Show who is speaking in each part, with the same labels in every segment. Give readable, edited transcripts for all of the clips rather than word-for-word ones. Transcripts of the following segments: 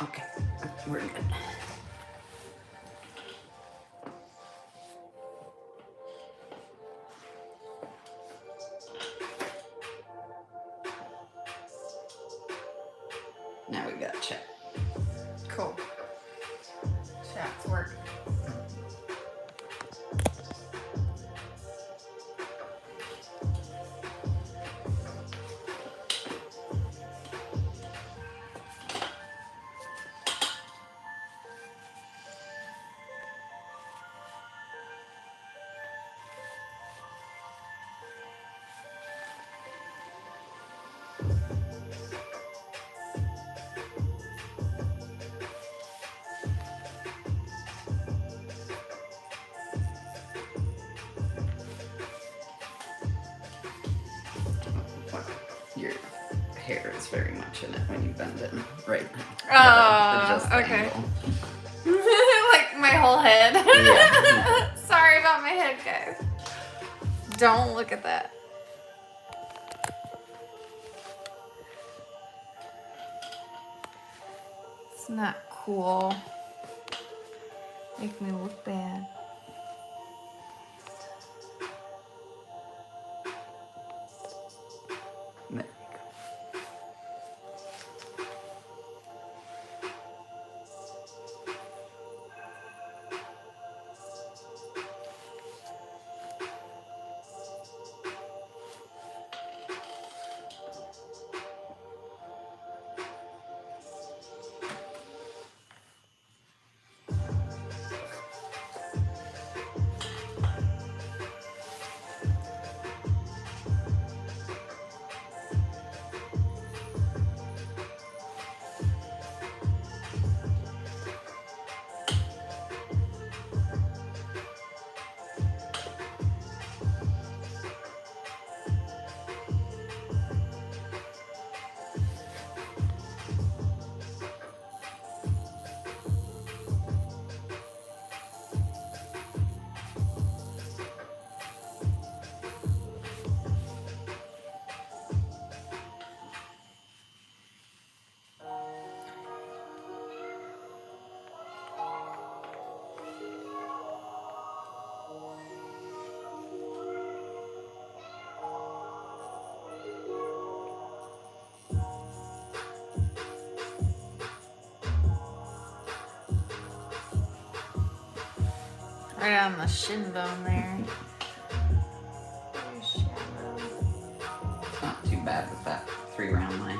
Speaker 1: Okay, we're good. Now we got chat.
Speaker 2: Cool. Chat's work.
Speaker 1: Your hair is very much in it when you bend it, right?
Speaker 2: Okay. Like my whole head.
Speaker 1: Yeah.
Speaker 2: Sorry about my head, guys. Don't look at that. It's not cool. Make me look bad.
Speaker 1: There you go.
Speaker 2: Right on the shin bone there.
Speaker 1: It's not too bad with that 3 round line.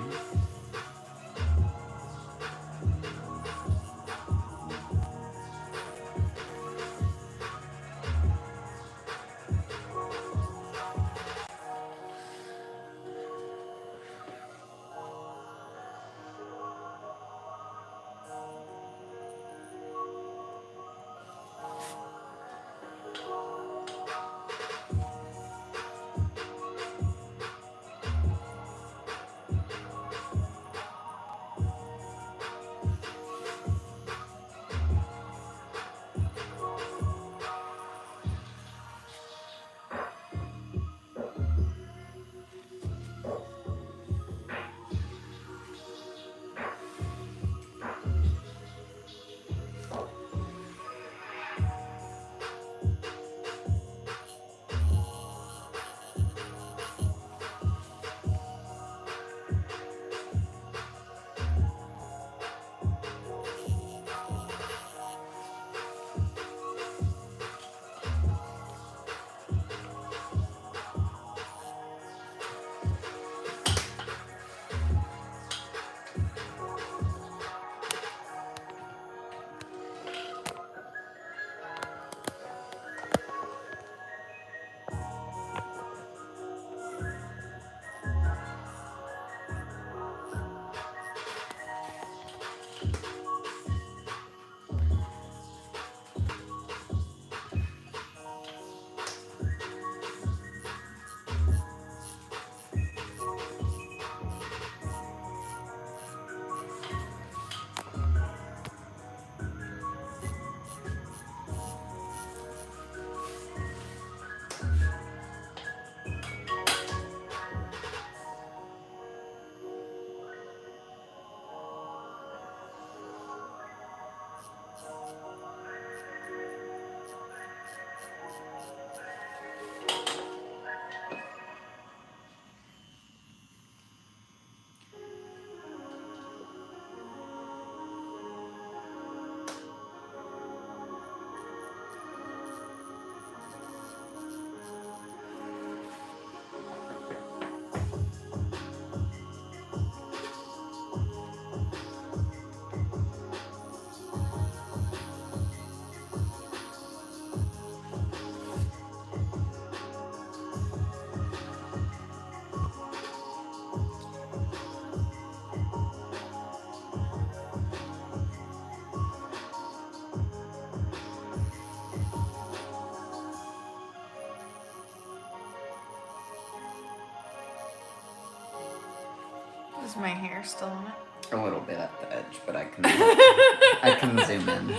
Speaker 2: Is my hair still on it?
Speaker 1: A little bit at the edge, but I can I can zoom in.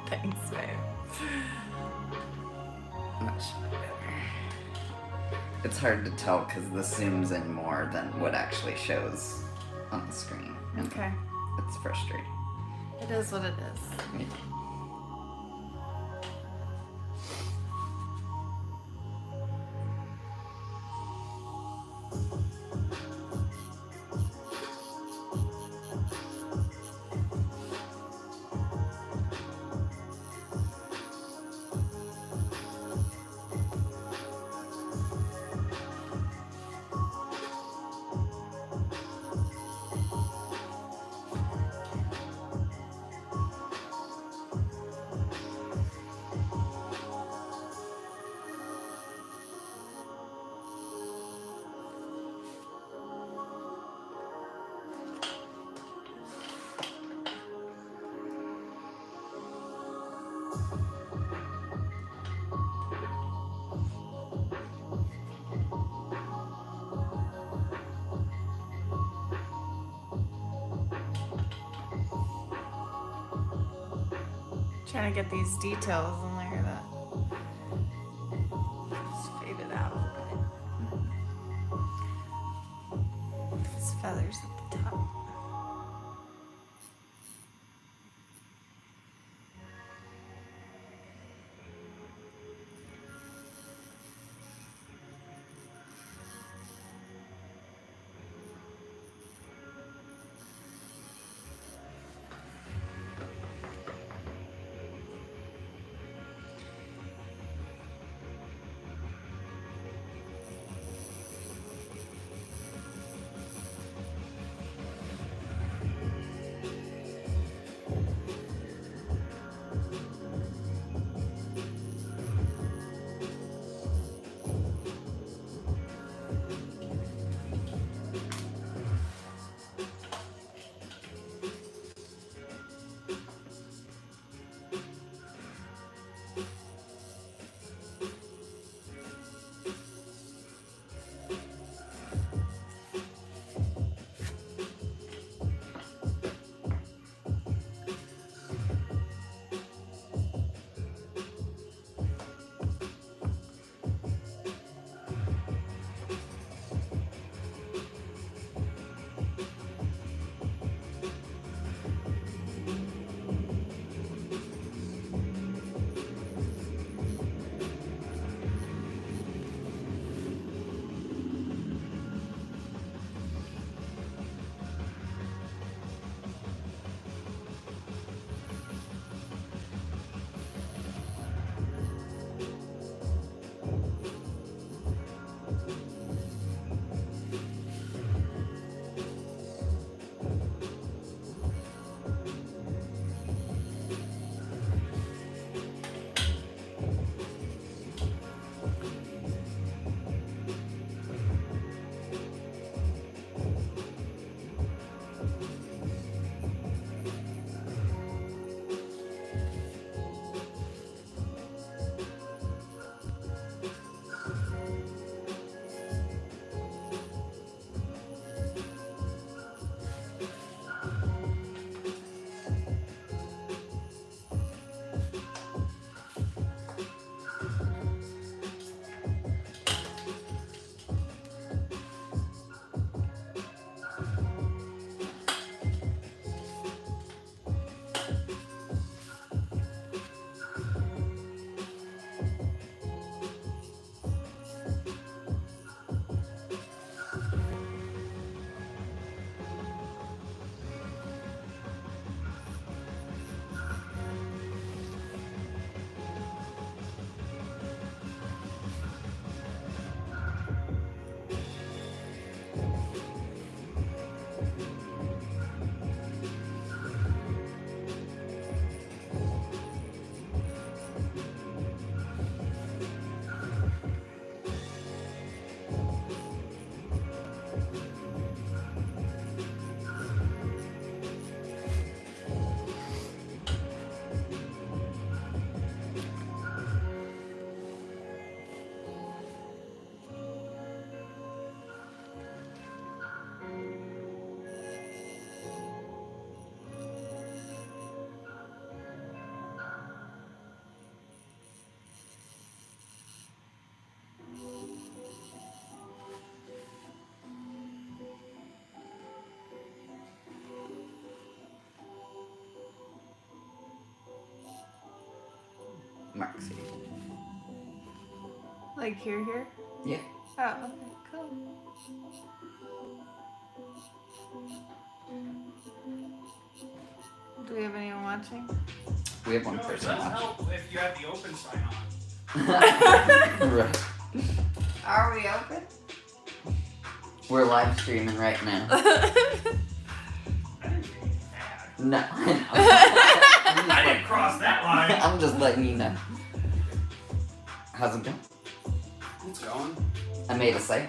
Speaker 2: Thanks, babe.
Speaker 1: Much better. It's hard to tell because this zooms in more than what actually shows on the screen. And
Speaker 2: Okay.
Speaker 1: it's frustrating.
Speaker 2: It is what it is.
Speaker 1: Yeah.
Speaker 2: Trying to get these details in there that just faded out a little bit. These feathers at the top.
Speaker 1: marks you.
Speaker 2: Like here?
Speaker 1: Yeah.
Speaker 2: Oh, okay, cool. Do we have anyone watching?
Speaker 1: We have one
Speaker 3: No, it
Speaker 1: person
Speaker 3: does
Speaker 1: watching.
Speaker 3: help if you have the open sign on.
Speaker 1: Right.
Speaker 2: Are we open?
Speaker 1: We're live streaming right now.
Speaker 3: I didn't do anything bad.
Speaker 1: No, I know.
Speaker 3: I didn't cross that line.
Speaker 1: I'm just letting you know. How's it going?
Speaker 3: It's going.
Speaker 1: I made a sale.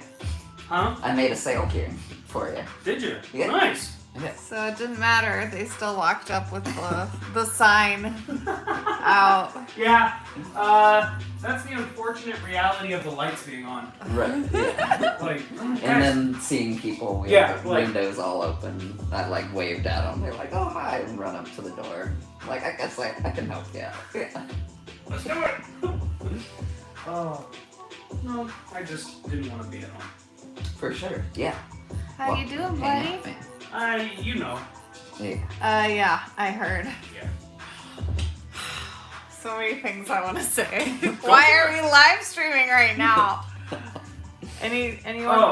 Speaker 3: Huh?
Speaker 1: I made a sale here for you.
Speaker 3: Did you?
Speaker 1: Yeah.
Speaker 3: Nice.
Speaker 1: Yes.
Speaker 2: So it didn't matter. They still walked up with the sign out.
Speaker 3: Yeah. That's the unfortunate reality of the lights being on.
Speaker 1: Right. Yeah.
Speaker 3: Like,
Speaker 1: And then seeing people with
Speaker 3: Yeah,
Speaker 1: the
Speaker 3: like-
Speaker 1: windows all open, I like waved at them. They're like, "Oh hi," and run up to the door. Like, I guess I can help you out. Yeah.
Speaker 3: let's do it. Oh. No, I just didn't want to be at home.
Speaker 1: For sure. Yeah.
Speaker 2: How you doing, buddy?
Speaker 1: Hang out,
Speaker 3: You know.
Speaker 1: man. Yeah.
Speaker 2: Yeah, I heard.
Speaker 3: Yeah.
Speaker 2: So many things I want to say. Why are we live streaming right now? Anyone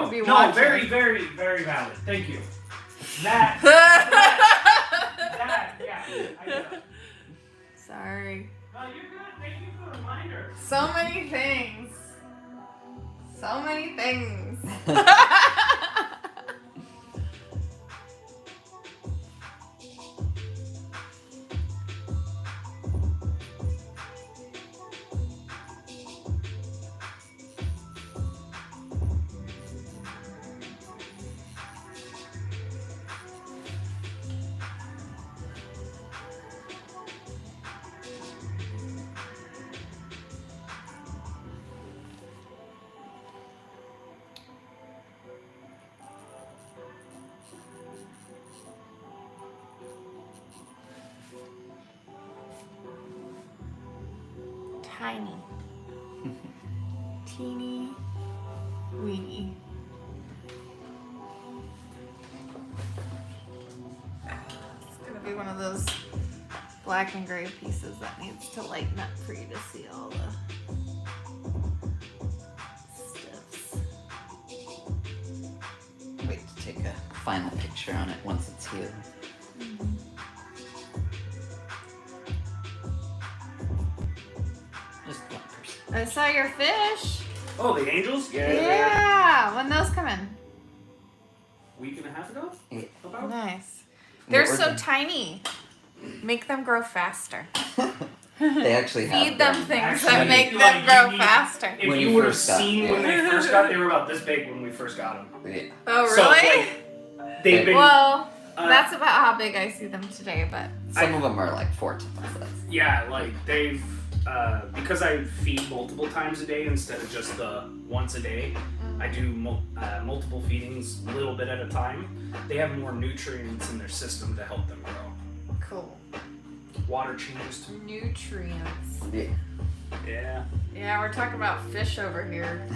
Speaker 2: could be
Speaker 3: no,
Speaker 2: watching.
Speaker 3: very, very, very valid. Thank you. That, yeah. I know.
Speaker 2: Sorry.
Speaker 3: No, you're good. Thank you for the reminder.
Speaker 2: So many things. So many things. Tiny. Teeny. Weeny. It's gonna be one of those black and gray pieces that needs to lighten up for you to see all the stiffs.
Speaker 1: Wait to take a final picture on it once it's healed. Just one person.
Speaker 2: I saw your fish.
Speaker 3: Oh, the Angels? Yeah.
Speaker 2: Yeah. When those come in?
Speaker 3: Week and a half ago?
Speaker 1: Yeah.
Speaker 3: About?
Speaker 2: Nice. They're
Speaker 1: What were
Speaker 2: so
Speaker 1: they?
Speaker 2: tiny. Make them grow faster.
Speaker 1: They actually have
Speaker 2: Feed them
Speaker 1: them.
Speaker 2: things
Speaker 3: Actually,
Speaker 2: that make
Speaker 3: like,
Speaker 2: them grow
Speaker 3: you need-
Speaker 2: faster.
Speaker 3: If
Speaker 1: When
Speaker 3: you
Speaker 1: you
Speaker 3: would have
Speaker 1: first got-
Speaker 3: seen when they first got, they were about this big when we first got them.
Speaker 1: Yeah.
Speaker 2: Oh,
Speaker 3: So,
Speaker 2: really?
Speaker 3: like, they've been.
Speaker 2: Well,
Speaker 3: uh,
Speaker 2: that's about how big I see them today, but
Speaker 1: Some of them are like 4 times size.
Speaker 3: Yeah, like they've because I feed multiple times a day instead of just the once a day. I do multiple feedings, a little bit at a time. They have more nutrients in their system to help them grow.
Speaker 2: cool.
Speaker 3: Water changes too.
Speaker 2: Nutrients.
Speaker 1: Yeah.
Speaker 3: Yeah.
Speaker 2: Yeah, we're talking about fish over here.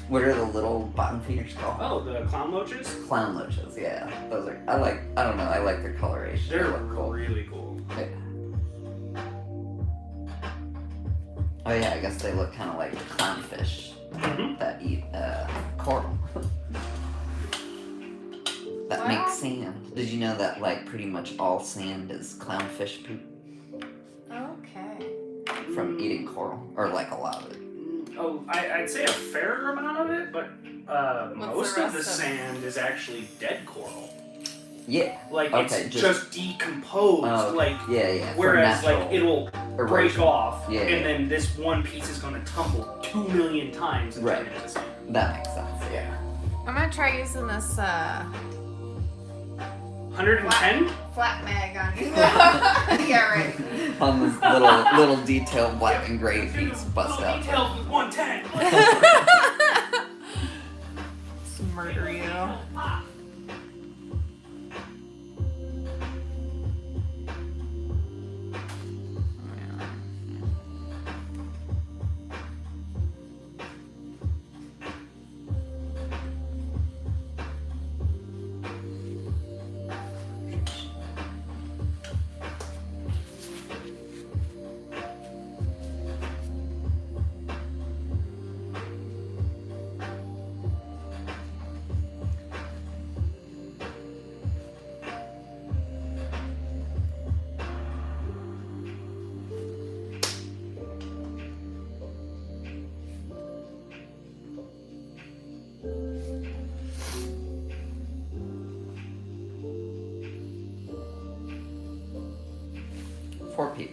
Speaker 1: What are the little bottom feeders called?
Speaker 3: Oh, the clown loaches?
Speaker 1: Clown loaches, yeah. Those are, I don't know, I like their coloration.
Speaker 3: They're
Speaker 1: They look cool.
Speaker 3: really cool.
Speaker 1: Yeah. Oh yeah, I guess they look kind of like clownfish
Speaker 3: Mhm.
Speaker 1: that eat coral. That
Speaker 2: Wow.
Speaker 1: makes sand. Did you know that like pretty much all sand is clownfish poop
Speaker 2: Okay.
Speaker 1: from eating coral? Or like a lot of it.
Speaker 3: Oh, I'd say a fair amount of it, but most
Speaker 2: the
Speaker 3: of the
Speaker 2: rest of it?
Speaker 3: sand is actually dead coral.
Speaker 1: Yeah.
Speaker 3: Like
Speaker 1: Okay,
Speaker 3: it's
Speaker 1: just-
Speaker 3: just decomposed.
Speaker 1: Oh,
Speaker 3: Like
Speaker 1: yeah. for
Speaker 3: whereas like
Speaker 1: natural
Speaker 3: it'll break
Speaker 1: erosion.
Speaker 3: off,
Speaker 1: Yeah,
Speaker 3: and
Speaker 1: yeah.
Speaker 3: then this one piece is gonna tumble 2 million times and
Speaker 1: Right.
Speaker 3: turn into sand.
Speaker 1: That makes sense, yeah.
Speaker 2: I'm gonna try using this
Speaker 3: 110?
Speaker 2: flat mag on you. Yeah, right.
Speaker 1: On this little detailed black and gray piece bust
Speaker 3: Little
Speaker 1: out.
Speaker 3: details with 110.
Speaker 2: Just murder you.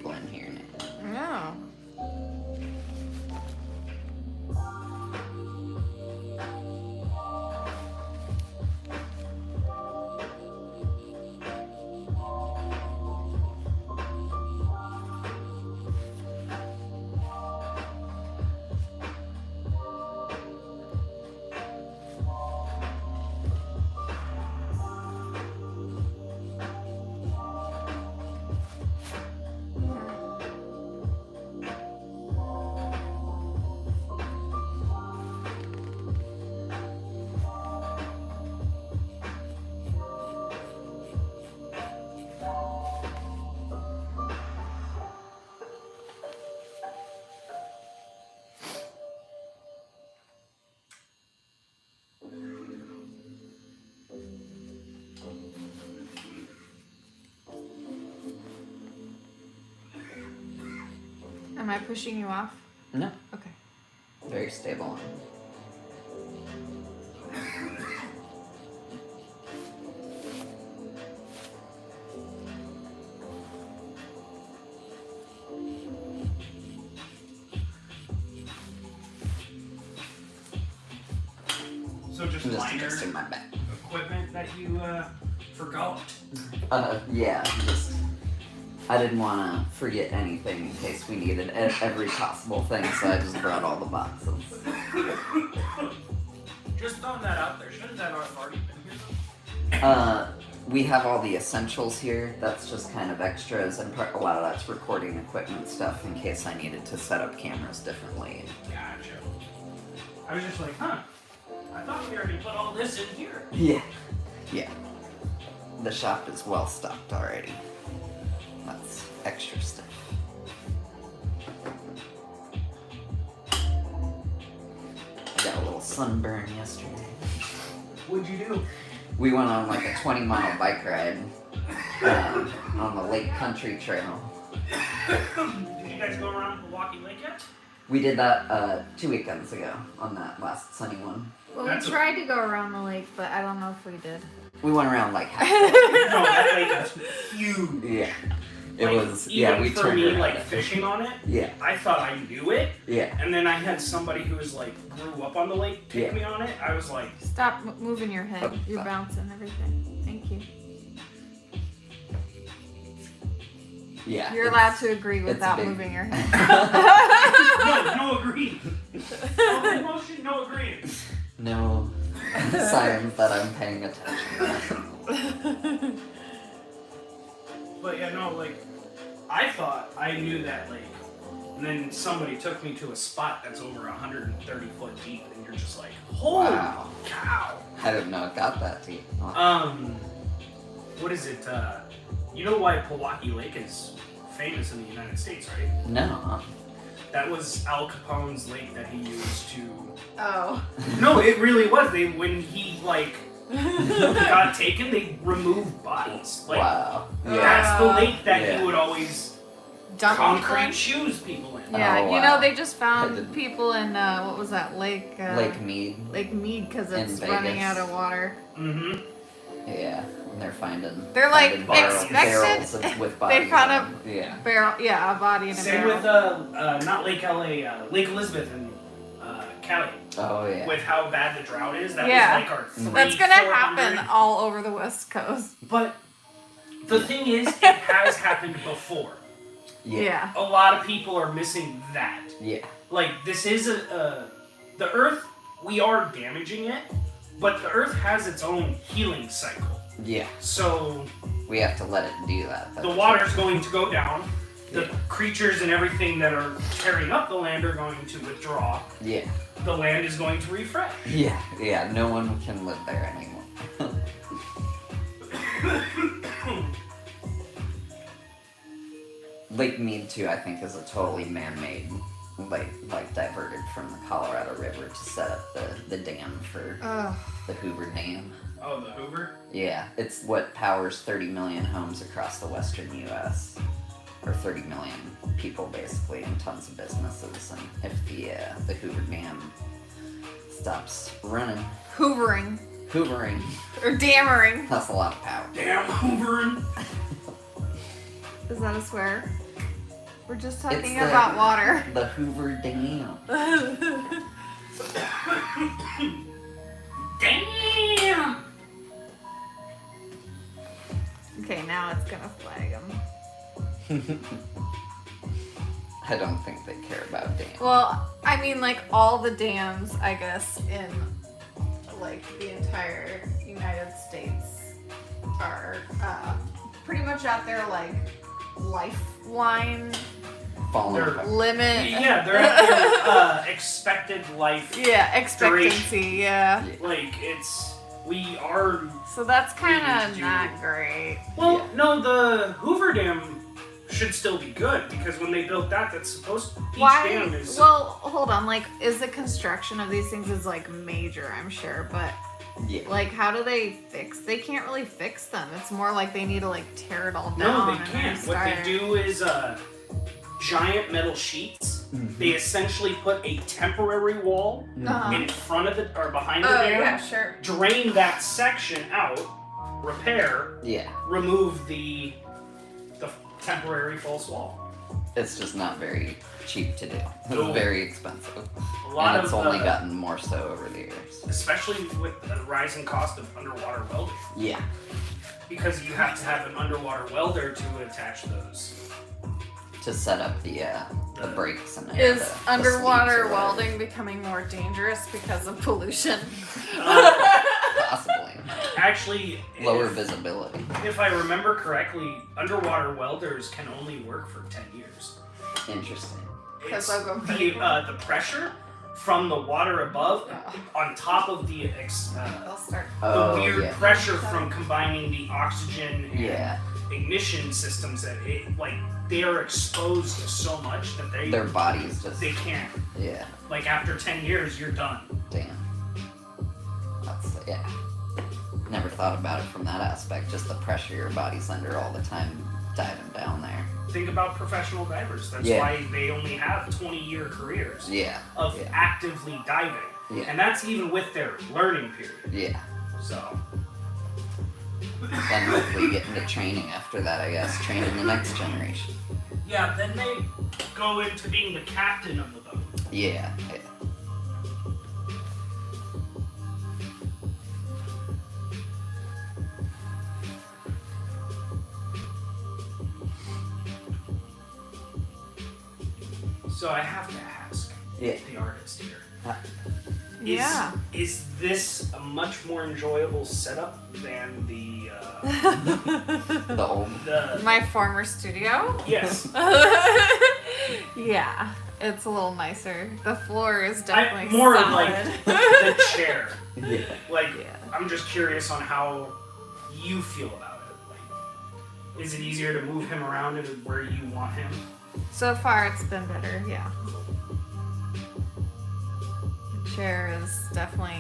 Speaker 1: people in here now.
Speaker 2: No. Am I pushing you off?
Speaker 1: No,
Speaker 2: Okay.
Speaker 1: very stable.
Speaker 3: So just
Speaker 1: I'm just
Speaker 3: minor
Speaker 1: adjusting my back.
Speaker 3: equipment that you forgot.
Speaker 1: Yeah, just I didn't want to forget anything in case we needed every possible thing, so I just brought all the boxes.
Speaker 3: Just throwing that out there. Shouldn't that have already been here?
Speaker 1: We have all the essentials here. That's just kind of extras, and a lot of that's recording equipment stuff in case I needed to set up cameras differently.
Speaker 3: Gotcha. I was just like, huh. I thought we already put all this in here.
Speaker 1: Yeah. Yeah. The shop is well stocked already. That's extra stuff. I got a little sunburn yesterday.
Speaker 3: What'd you do?
Speaker 1: We went on like a 20-mile bike ride on the Lake Country Trail.
Speaker 3: Did you guys go around Milwaukee Lake yet?
Speaker 1: We did that 2 weekends ago on that last sunny one.
Speaker 2: Well,
Speaker 3: That's
Speaker 2: we
Speaker 3: a-
Speaker 2: tried to go around the lake, but I don't know if we did.
Speaker 1: We went around like half.
Speaker 3: No, that lake is huge.
Speaker 1: Yeah. It
Speaker 3: Like,
Speaker 1: was,
Speaker 3: even
Speaker 1: yeah, we
Speaker 3: for
Speaker 1: turned
Speaker 3: me,
Speaker 1: around
Speaker 3: like
Speaker 1: it.
Speaker 3: fishing on it,
Speaker 1: Yeah,
Speaker 3: I thought I knew it,
Speaker 1: yeah.
Speaker 3: and then I had somebody who was like grew up on the lake take
Speaker 1: Yeah.
Speaker 3: me on it. I was like,
Speaker 2: Stop moving your head.
Speaker 1: Oh,
Speaker 2: You're
Speaker 1: sorry.
Speaker 2: bouncing everything. Thank you.
Speaker 1: Yeah.
Speaker 2: You're
Speaker 1: it's-
Speaker 2: allowed to agree
Speaker 1: it's
Speaker 2: without
Speaker 1: big.
Speaker 2: moving your head.
Speaker 3: no agreeing. No emotion, no agreeing.
Speaker 1: No signs that I'm paying attention.
Speaker 3: But yeah, no, like, I thought I knew that lake, and then somebody took me to a spot that's over 130 foot deep, and you're just like, holy
Speaker 1: Wow.
Speaker 3: cow.
Speaker 1: I didn't know it got that deep.
Speaker 3: What is it? You know why Milwaukee Lake is famous in the United States, right?
Speaker 1: No.
Speaker 3: That was Al Capone's lake that he used to.
Speaker 2: Oh.
Speaker 3: No, it really was. When he like got taken, they removed bodies. Like
Speaker 1: Wow. Yeah.
Speaker 3: that's the lake that
Speaker 1: Yeah.
Speaker 3: he would always
Speaker 2: Dump
Speaker 3: concrete
Speaker 2: people?
Speaker 3: shoes people in.
Speaker 2: Yeah,
Speaker 1: Oh,
Speaker 2: you know
Speaker 1: wow.
Speaker 2: they just
Speaker 1: I
Speaker 2: found
Speaker 1: didn't-
Speaker 2: people in what was that lake?
Speaker 1: Lake Mead.
Speaker 2: Lake Mead because
Speaker 1: in
Speaker 2: it's running
Speaker 1: Vegas.
Speaker 2: out of water.
Speaker 3: Mm-hmm.
Speaker 1: Yeah. And they're finding.
Speaker 2: They're, like,
Speaker 1: finding
Speaker 2: expected-
Speaker 1: barrels with bodies.
Speaker 2: They found
Speaker 1: in them. Yeah.
Speaker 2: Barrel, yeah, a body in a
Speaker 3: Same
Speaker 2: barrel.
Speaker 3: with not Lake LA, Lake Elizabeth in Cali.
Speaker 1: Oh yeah.
Speaker 3: With how bad the drought is, that
Speaker 2: Yeah.
Speaker 3: was like our
Speaker 2: That's gonna
Speaker 3: 300-400.
Speaker 2: happen all over the West Coast.
Speaker 3: But the thing is, it has happened before.
Speaker 2: Yeah.
Speaker 3: A lot of people are missing that.
Speaker 1: Yeah.
Speaker 3: Like, this is the Earth, we are damaging it, but the Earth has its own healing cycle.
Speaker 1: Yeah.
Speaker 3: So,
Speaker 1: We have to let it do that.
Speaker 3: the water's going to go down, the
Speaker 1: Yeah.
Speaker 3: creatures and everything that are tearing up the land are going to withdraw,
Speaker 1: Yeah.
Speaker 3: the land is going to refresh.
Speaker 1: Yeah. Yeah. No one can live there anymore. Lake Mead too, I think, is a totally man-made, like diverted from the Colorado River to set up the dam for
Speaker 2: Ugh.
Speaker 1: the Hoover Dam.
Speaker 3: Oh, the Hoover?
Speaker 1: Yeah, it's what powers 30 million homes across the western U.S. Or 30 million people, basically, and tons of businesses. And if the Hoover Dam stops running,
Speaker 2: Hoovering.
Speaker 1: hoovering,
Speaker 2: Or dammering.
Speaker 1: that's a lot of power.
Speaker 3: Damn Hoovering!
Speaker 2: Is that a swear? We're just talking
Speaker 1: the-
Speaker 2: about water.
Speaker 1: The Hoover Dam.
Speaker 3: Damn!
Speaker 2: Okay, now it's gonna flag them.
Speaker 1: I don't think they care about dams.
Speaker 2: Well, I mean, like all the dams, I guess, in like the entire United States are pretty much at their like lifeline
Speaker 1: Falling
Speaker 3: They're-
Speaker 1: apart.
Speaker 2: limit.
Speaker 3: Yeah, they're at their expected life.
Speaker 2: Yeah, expectancy. Yeah.
Speaker 3: Like, we are.
Speaker 2: So that's kind
Speaker 3: We need
Speaker 2: of
Speaker 3: to
Speaker 2: not
Speaker 3: do-
Speaker 2: great.
Speaker 3: Well,
Speaker 1: Yeah.
Speaker 3: no, the Hoover Dam should still be good because when they built that, that's supposed. Each
Speaker 2: Why?
Speaker 3: dam is.
Speaker 2: Well, hold on. Like, is the construction of these things is like major? I'm sure, but
Speaker 1: Yeah.
Speaker 2: like, how do they fix? They can't really fix them. It's more like they need to like tear it all down.
Speaker 3: No, they
Speaker 2: and
Speaker 3: can't. What they
Speaker 2: restart.
Speaker 3: do is giant metal sheets.
Speaker 1: Mhm.
Speaker 3: They essentially put a temporary wall
Speaker 2: Uh-huh.
Speaker 3: in front of it or behind the
Speaker 2: Oh
Speaker 3: dam.
Speaker 2: yeah, sure.
Speaker 3: Drain that section out, repair,
Speaker 1: Yeah.
Speaker 3: remove the temporary false wall.
Speaker 1: It's just not very cheap to do. It's
Speaker 3: No.
Speaker 1: very expensive.
Speaker 3: A lot
Speaker 1: And it's
Speaker 3: of
Speaker 1: only gotten more so over the years.
Speaker 3: especially with the rising cost of underwater welding,
Speaker 1: Yeah.
Speaker 3: because you have to have an underwater welder to attach those.
Speaker 1: To set up the brakes and
Speaker 2: Is
Speaker 1: the
Speaker 2: underwater
Speaker 1: sleeves or whatever.
Speaker 2: welding becoming more dangerous because of pollution?
Speaker 1: Possibly.
Speaker 3: Actually,
Speaker 1: Lower visibility.
Speaker 3: if I remember correctly, underwater welders can only work for 10 years.
Speaker 1: Interesting.
Speaker 2: Because
Speaker 3: It's
Speaker 2: they'll go
Speaker 3: the pressure from the water above
Speaker 2: Oh.
Speaker 3: on top of the
Speaker 2: They'll start.
Speaker 1: Oh,
Speaker 3: weird
Speaker 1: yeah.
Speaker 3: pressure from combining the oxygen and
Speaker 1: Yeah.
Speaker 3: ignition systems that they are exposed to so much that
Speaker 1: Their bodies just.
Speaker 3: they can't.
Speaker 1: Yeah.
Speaker 3: Like after 10 years, you're done.
Speaker 1: Damn. Yeah. Never thought about it from that aspect. Just the pressure your body's under all the time diving down there.
Speaker 3: Think about professional divers. That's
Speaker 1: Yeah.
Speaker 3: why they only have 20-year careers
Speaker 1: Yeah.
Speaker 3: of
Speaker 1: Yeah.
Speaker 3: actively diving.
Speaker 1: Yeah.
Speaker 3: And that's even with their learning period.
Speaker 1: Yeah.
Speaker 3: So,
Speaker 1: Then hopefully get into training after that, I guess. Training the next generation.
Speaker 3: yeah, then they go into being the captain of the boat.
Speaker 1: Yeah. Yeah.
Speaker 3: So I have to ask
Speaker 1: Yeah.
Speaker 3: the artist here.
Speaker 2: Yeah.
Speaker 3: Is this a much more enjoyable setup than the
Speaker 1: The old.
Speaker 2: My former studio.
Speaker 3: yes?
Speaker 2: Yeah, it's a little nicer. The floor is definitely
Speaker 3: more
Speaker 2: solid.
Speaker 3: like the chair.
Speaker 1: Yeah.
Speaker 3: Like
Speaker 2: Yeah.
Speaker 3: I'm just curious on how you feel about it. Like, is it easier to move him around and where you want him?
Speaker 2: So far, it's been better. Yeah. The chair is definitely.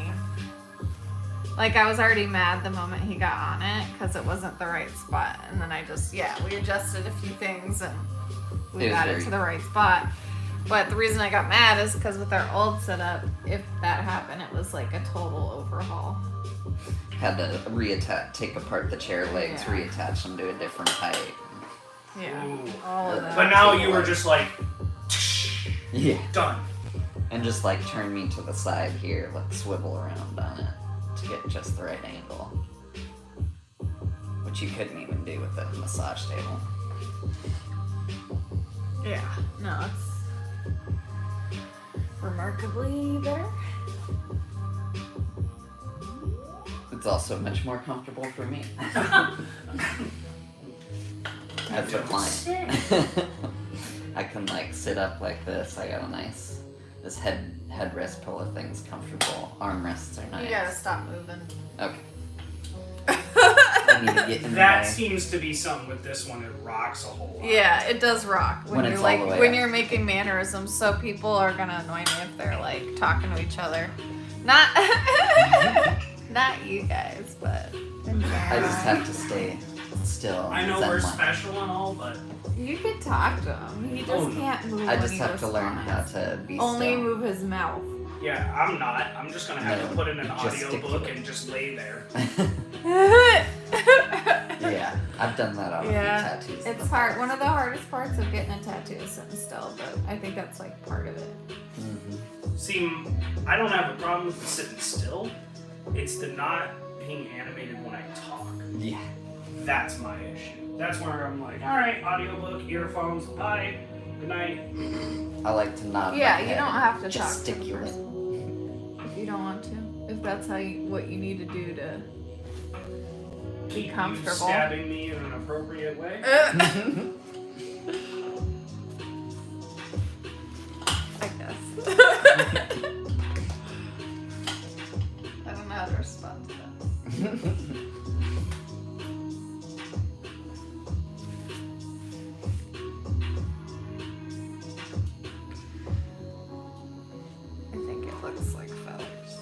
Speaker 2: Like, I was already mad the moment he got on it because it wasn't the right spot. And then we adjusted a few things and we
Speaker 1: It was
Speaker 2: got it
Speaker 1: very-
Speaker 2: to the right spot. But the reason I got mad is because with our old setup, if that happened, it was like a total overhaul.
Speaker 1: Had to take apart the chair legs,
Speaker 2: Yeah.
Speaker 1: reattach them to a different height.
Speaker 2: Yeah.
Speaker 3: Ooh.
Speaker 2: All of that.
Speaker 3: But now you were just like
Speaker 1: Yeah.
Speaker 3: done.
Speaker 1: And just like turn me to the side here, like swivel around on it to get just the right angle. Which you couldn't even do with the massage table.
Speaker 2: Yeah. No, it's remarkably better.
Speaker 1: It's also much more comfortable for me. As a client. I can like sit up like this. I got a nice, this headrest pillow thing's comfortable. Armrests are nice.
Speaker 2: You gotta stop moving.
Speaker 1: Okay. I need to get in
Speaker 3: That
Speaker 1: the way.
Speaker 3: seems to be something with this one. It rocks a whole lot.
Speaker 2: Yeah, it does rock when,
Speaker 1: When
Speaker 2: you're
Speaker 1: it's
Speaker 2: like
Speaker 1: all the way
Speaker 2: when
Speaker 1: up.
Speaker 2: you're making mannerisms. So people are gonna annoy me if they're like talking to each other. Not not you guys, but in
Speaker 1: I just
Speaker 2: general.
Speaker 1: have to stay still.
Speaker 3: I know
Speaker 1: zen
Speaker 3: we're
Speaker 1: like.
Speaker 3: special and all, but
Speaker 2: You could talk to him. He just
Speaker 3: Oh, no.
Speaker 2: can't move.
Speaker 1: I
Speaker 2: when
Speaker 1: just
Speaker 2: he
Speaker 1: have to learn how
Speaker 2: responds.
Speaker 1: to be
Speaker 2: Only
Speaker 1: still.
Speaker 2: move his mouth.
Speaker 3: yeah, I'm not. I'm just gonna have
Speaker 1: No,
Speaker 3: to put in an
Speaker 1: just
Speaker 3: audio
Speaker 1: stick to
Speaker 3: book
Speaker 1: it.
Speaker 3: and just lay there.
Speaker 1: Yeah. I've done that on a few tattoos. in
Speaker 2: It's
Speaker 1: the
Speaker 2: hard.
Speaker 1: past.
Speaker 2: One of the hardest parts of getting a tattoo is sitting still, but I think that's like part of it.
Speaker 3: See, I don't have a problem with the sitting still. It's the not being animated when I talk.
Speaker 1: Yeah.
Speaker 3: That's my issue. That's where I'm like, all right, audiobook, earphones, bye, good night.
Speaker 1: I like to nod.
Speaker 2: Yeah,
Speaker 1: my
Speaker 2: you
Speaker 1: head
Speaker 2: don't have to
Speaker 1: and
Speaker 2: talk to the
Speaker 1: gesticulate.
Speaker 2: person if you don't want to. If that's what you need to do to be
Speaker 3: Keep
Speaker 2: comfortable.
Speaker 3: you stabbing me in an appropriate way.
Speaker 2: I guess. I don't know how to respond to that. I think it looks like feathers.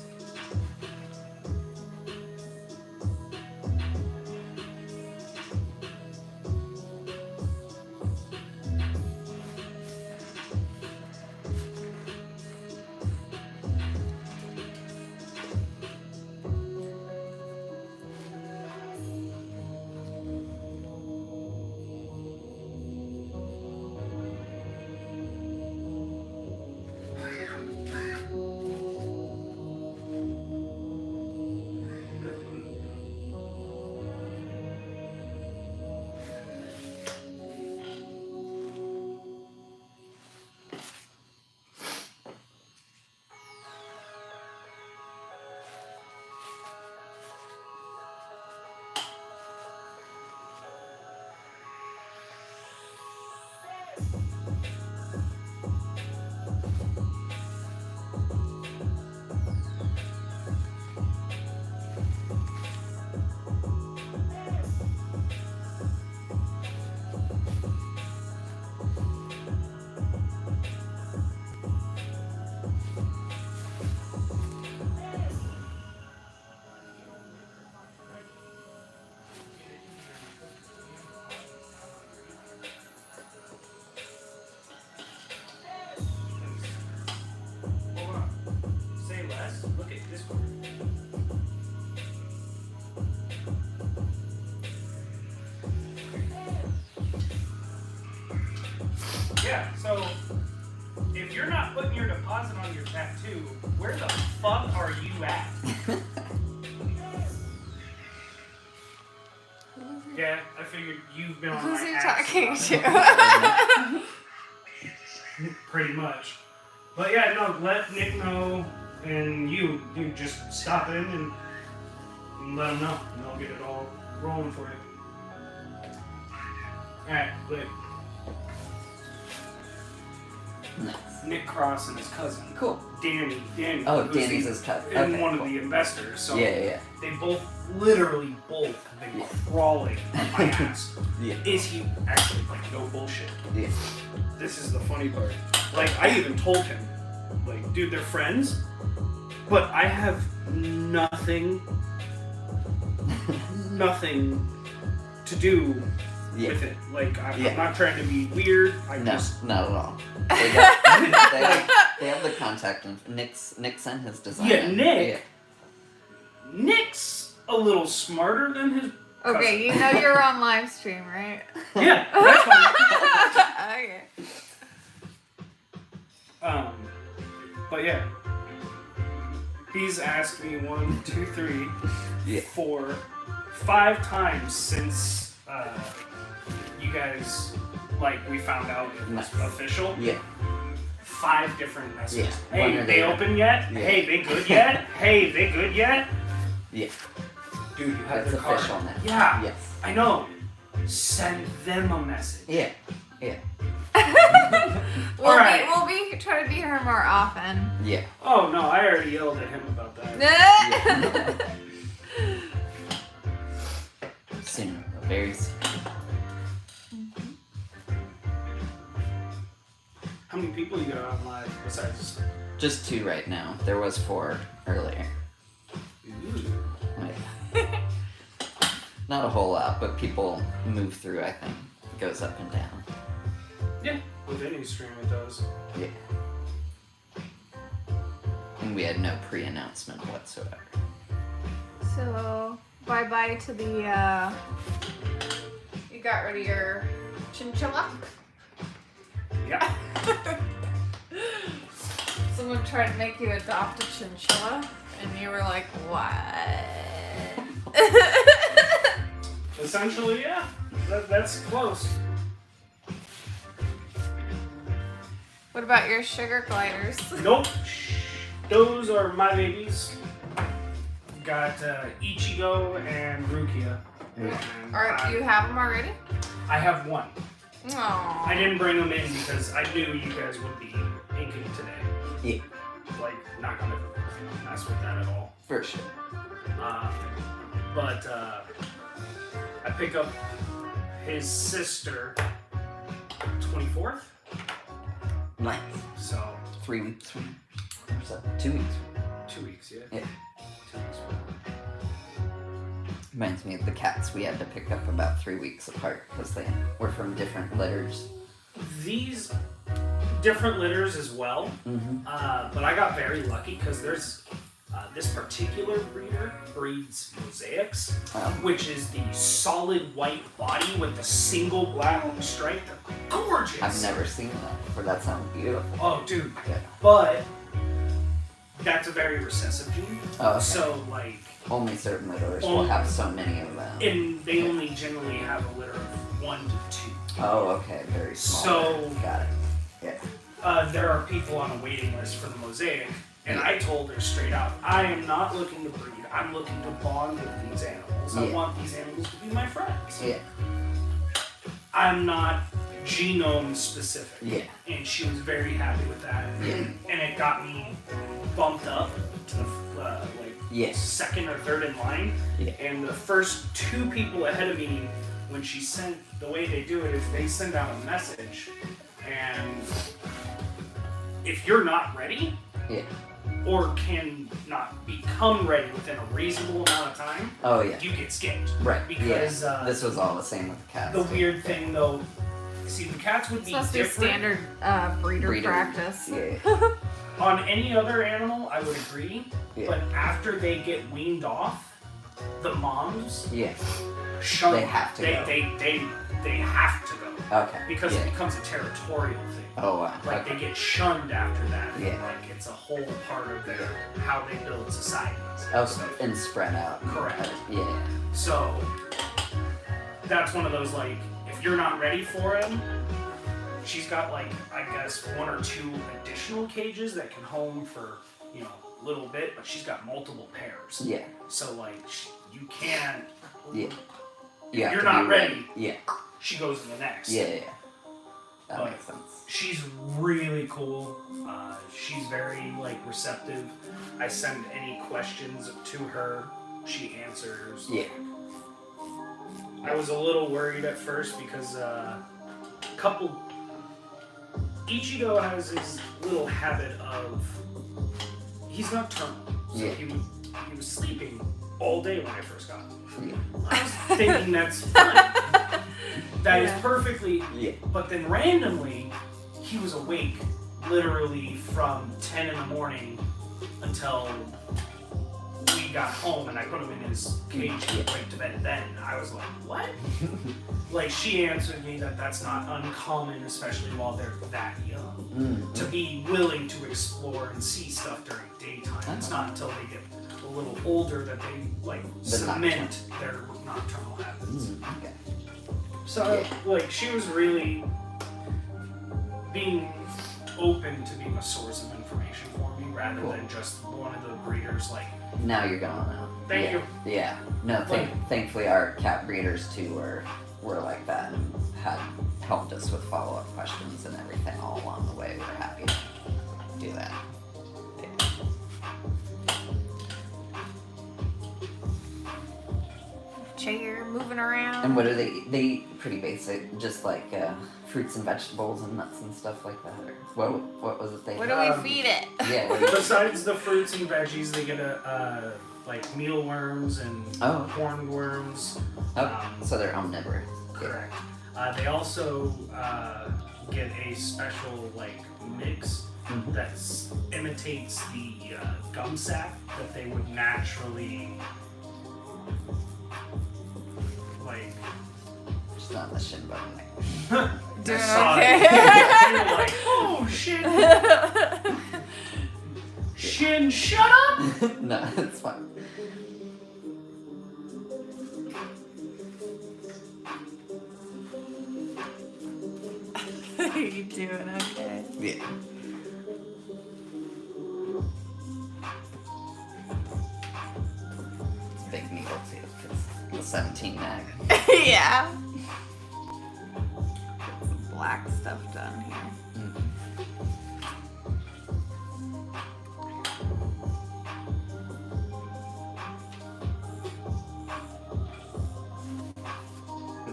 Speaker 3: Hold on. Say less. Look at this one. Yeah, so if you're not putting your deposit on your tattoo, where the fuck are you at? Yeah, I figured you've been on
Speaker 2: Who's
Speaker 3: my
Speaker 2: he
Speaker 3: ass
Speaker 2: talking
Speaker 3: about
Speaker 2: to?
Speaker 3: pretty much. But yeah, no, let Nick know, and you just stop in and let him know, and they'll get it all rolling for you. Alright, but
Speaker 1: Nice.
Speaker 3: Nick Cross and his cousin,
Speaker 1: Cool.
Speaker 3: Danny.
Speaker 1: Oh,
Speaker 3: who's
Speaker 1: Danny's
Speaker 3: the-
Speaker 1: his cousin.
Speaker 3: And
Speaker 1: Okay,
Speaker 3: one of
Speaker 1: cool.
Speaker 3: the investors. So
Speaker 1: Yeah.
Speaker 3: they literally both have been
Speaker 1: Yeah.
Speaker 3: crawling on my ass.
Speaker 1: Yeah.
Speaker 3: Is he actually, like, no bullshit?
Speaker 1: Yeah.
Speaker 3: This is the funny part. Like, I even told him, like, dude, they're friends, but I have nothing to do
Speaker 1: Yeah.
Speaker 3: with it. Like, I'm
Speaker 1: Yeah.
Speaker 3: not trying to be weird. I
Speaker 1: No,
Speaker 3: just,
Speaker 1: not at all. They have the contact and Nick sent his design.
Speaker 3: Yeah, Nick.
Speaker 1: Yeah.
Speaker 3: Nick's a little smarter than his
Speaker 2: Okay, you know you're on live stream, right?
Speaker 3: Yeah, that's fine.
Speaker 2: Okay.
Speaker 3: But yeah, he's asked me 1, 2, 3,
Speaker 1: Yeah.
Speaker 3: 4, 5 times since you guys, like, we found out it was
Speaker 1: Nice.
Speaker 3: official.
Speaker 1: Yeah.
Speaker 3: 5 different messages.
Speaker 1: Yeah.
Speaker 3: Hey,
Speaker 1: When are
Speaker 3: they
Speaker 1: they-
Speaker 3: open yet?
Speaker 1: Yeah.
Speaker 3: Hey, they good yet? Hey, they good yet?
Speaker 1: Yeah.
Speaker 3: Dude, you have
Speaker 1: That's
Speaker 3: their card.
Speaker 1: official now.
Speaker 3: Yeah,
Speaker 1: Yes.
Speaker 3: I know. Send them a message.
Speaker 1: Yeah. Yeah.
Speaker 3: Alright.
Speaker 2: We'll be try to be here more often.
Speaker 1: Yeah.
Speaker 3: Oh no, I already yelled at him about that.
Speaker 1: Soon. Very soon.
Speaker 3: How many people you got on live besides?
Speaker 1: Just 2 right now. There was 4 earlier.
Speaker 3: Ooh.
Speaker 1: Like, not a whole lot, but people move through, I think. It goes up and down.
Speaker 3: Yeah, with any stream it does.
Speaker 1: Yeah. And we had no pre-announcement whatsoever.
Speaker 2: So bye bye to the got rid of your chinchilla?
Speaker 3: Yeah.
Speaker 2: Someone tried to make you adopt a chinchilla, and you were like, what?
Speaker 3: Essentially, yeah. That's close.
Speaker 2: What about your sugar gliders?
Speaker 3: Nope. Those are my babies. Got Ichigo and Rukia. And
Speaker 2: You have them already?
Speaker 3: I have one.
Speaker 2: Aww.
Speaker 3: I didn't bring them in because I knew you guys would be inking today.
Speaker 1: Yeah,
Speaker 3: Like, not gonna mess with that at all.
Speaker 1: for sure.
Speaker 3: But I pick up his sister 24th.
Speaker 1: Nice.
Speaker 3: So
Speaker 1: 3 weeks. Or so. 2 weeks.
Speaker 3: 2 weeks, yeah.
Speaker 1: Yeah.
Speaker 3: 2 weeks.
Speaker 1: Reminds me of the cats we had to pick up about 3 weeks apart because they were from different litters.
Speaker 3: These different litters as well, but I got very lucky because there's this particular breeder breeds mosaics, which is the solid white body with the single black stripe. They're gorgeous.
Speaker 1: I've never seen that before. That sounds beautiful.
Speaker 3: Oh, dude.
Speaker 1: Yeah.
Speaker 3: But that's a very recessive gene.
Speaker 1: Oh, okay.
Speaker 3: So, like,
Speaker 1: Only certain litters will have so many of them.
Speaker 3: and they only generally have a litter of 1 to 2.
Speaker 1: Oh, okay. Very small.
Speaker 3: So-
Speaker 1: Got it. Yeah.
Speaker 3: There are people on a waiting list for the mosaic, and I told her straight out, I am not looking to breed. I'm looking to bond with these animals. I
Speaker 1: Yeah.
Speaker 3: want these animals to be my friends.
Speaker 1: Yeah.
Speaker 3: I'm not genome specific.
Speaker 1: Yeah.
Speaker 3: And she was very happy with that.
Speaker 1: Yeah.
Speaker 3: And it got me bumped up to the
Speaker 1: Yes.
Speaker 3: second or third in line.
Speaker 1: Yeah.
Speaker 3: And the first 2 people ahead of me, when she sent, the way they do it is they send out a message, and if you're not ready,
Speaker 1: Yeah.
Speaker 3: or can not become ready within a reasonable amount of time,
Speaker 1: Oh, yeah.
Speaker 3: you get skipped.
Speaker 1: Right.
Speaker 3: Because
Speaker 1: yeah. This was all the same with the cats.
Speaker 3: the
Speaker 1: too.
Speaker 3: weird thing though, see, the cats would
Speaker 2: It's
Speaker 3: be
Speaker 2: supposed to be
Speaker 3: different.
Speaker 2: standard breeder practice.
Speaker 1: Yeah.
Speaker 3: On any other animal, I would agree.
Speaker 1: Yeah.
Speaker 3: But after they get weaned off, the moms
Speaker 1: Yeah.
Speaker 3: shun.
Speaker 1: They have to go.
Speaker 3: They have to go
Speaker 1: Okay.
Speaker 3: because
Speaker 1: yeah.
Speaker 3: it becomes a territorial thing.
Speaker 1: Oh, wow.
Speaker 3: Like they get shunned after that.
Speaker 1: Yeah.
Speaker 3: Like it's a whole part of their how they build societies.
Speaker 1: Oh,
Speaker 3: and stuff.
Speaker 1: and spread out.
Speaker 3: Correct.
Speaker 1: Yeah.
Speaker 3: So that's one of those like if you're not ready for him, she's got like I guess 1 or 2 additional cages that can home for a little bit, but she's got multiple pairs.
Speaker 1: Yeah.
Speaker 3: So like you can't.
Speaker 1: Yeah.
Speaker 3: If you're not ready,
Speaker 1: Yeah.
Speaker 3: she goes to the next.
Speaker 1: Yeah. Yeah. That
Speaker 3: But-
Speaker 1: makes sense.
Speaker 3: She's really cool. She's very receptive. I send any questions to her. She answers.
Speaker 1: Yeah.
Speaker 3: I was a little worried at first because Ichigo has his little habit of he's nocturnal. So
Speaker 1: Yeah.
Speaker 3: he was sleeping all day when I first got him.
Speaker 1: Yeah.
Speaker 3: I was thinking that's fine. That is
Speaker 2: Yeah.
Speaker 3: perfectly.
Speaker 1: Yeah.
Speaker 3: But then randomly, he was awake literally from 10 in the morning until we got home, and I put him in his cage and went to bed then. I was like, what? Like, she answered me that that's not uncommon, especially while they're that young, to be willing to explore and see stuff during daytime. It's not until they get a little older that they, cement their nocturnal habits.
Speaker 1: Okay.
Speaker 3: So, she was really being open to being a source of information for me rather than just one of the breeders,
Speaker 1: Now you're gonna know.
Speaker 3: Thank you.
Speaker 1: Yeah. No, thankfully our cat breeders too were like that and had helped us with follow-up questions and everything all along the way. We're happy to do that.
Speaker 2: Chair moving around.
Speaker 1: And what are they? They eat pretty basic, just like fruits and vegetables and nuts and stuff like that. Or what was it they?
Speaker 2: What do we feed it?
Speaker 1: Yeah.
Speaker 3: Besides the fruits and veggies, they get mealworms and hornworms.
Speaker 1: So they're omnivorous.
Speaker 3: Correct. They also get a special mix that imitates the gum sap that they would naturally
Speaker 1: She's on the shin bone.
Speaker 2: Doing
Speaker 3: saw
Speaker 2: okay.
Speaker 3: it. You're like, oh shit. Shin, shut up.
Speaker 1: No, it's fine.
Speaker 2: Are you doing okay?
Speaker 1: Yeah. It's a big needle too. It's a 17 mag.
Speaker 2: Yeah. Get some black stuff done here.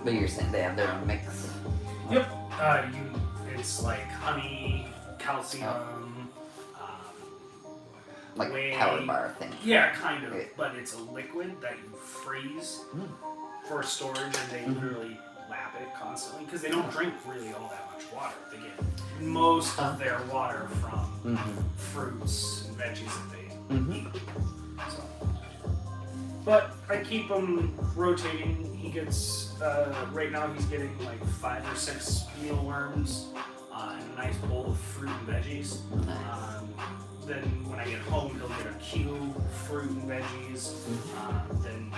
Speaker 1: But you're saying they have their own mix?
Speaker 3: Yep. It's like honey, calcium,
Speaker 1: Like
Speaker 3: whey.
Speaker 1: power bar thing.
Speaker 3: Yeah, kind of.
Speaker 1: Yeah.
Speaker 3: But it's a liquid that you freeze for storage, and they literally lap it constantly because they don't drink really all that much water. They get most of their water from fruits and veggies that they eat. So. But I keep him rotating. He gets, right now he's getting like 5 or 6 mealworms and a nice bowl of fruit and veggies. Then when I get home, he'll get a cube, fruit and veggies. Then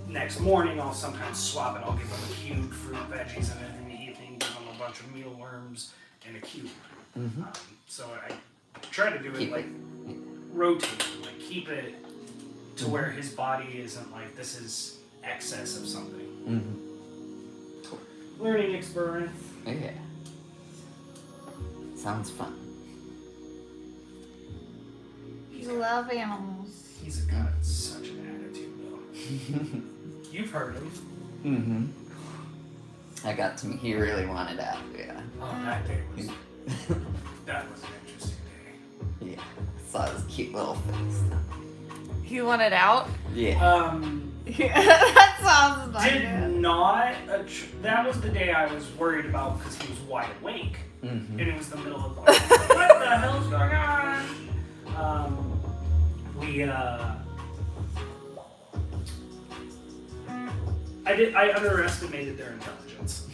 Speaker 3: next morning, I'll sometimes swap it. I'll give him a cube, fruit, veggies, and then in the evening, give him a bunch of mealworms and a cube. So I try to do it like rotating, like keep it to where his body isn't like this is excess of something. Learning experiment.
Speaker 1: Yeah. Sounds fun.
Speaker 2: You love animals.
Speaker 3: He's got such an attitude, though. You've heard him.
Speaker 1: I got to meet, he really wanted out, yeah.
Speaker 3: Oh, that day was that was an interesting day.
Speaker 1: Yeah. Saw his cute little face.
Speaker 2: You want it out?
Speaker 1: Yeah.
Speaker 2: That sounds like
Speaker 3: Did
Speaker 2: it.
Speaker 3: not. That was the day I was worried about because he was wide awake, and it was the middle of the night. What the hell's going on? I underestimated their intelligence.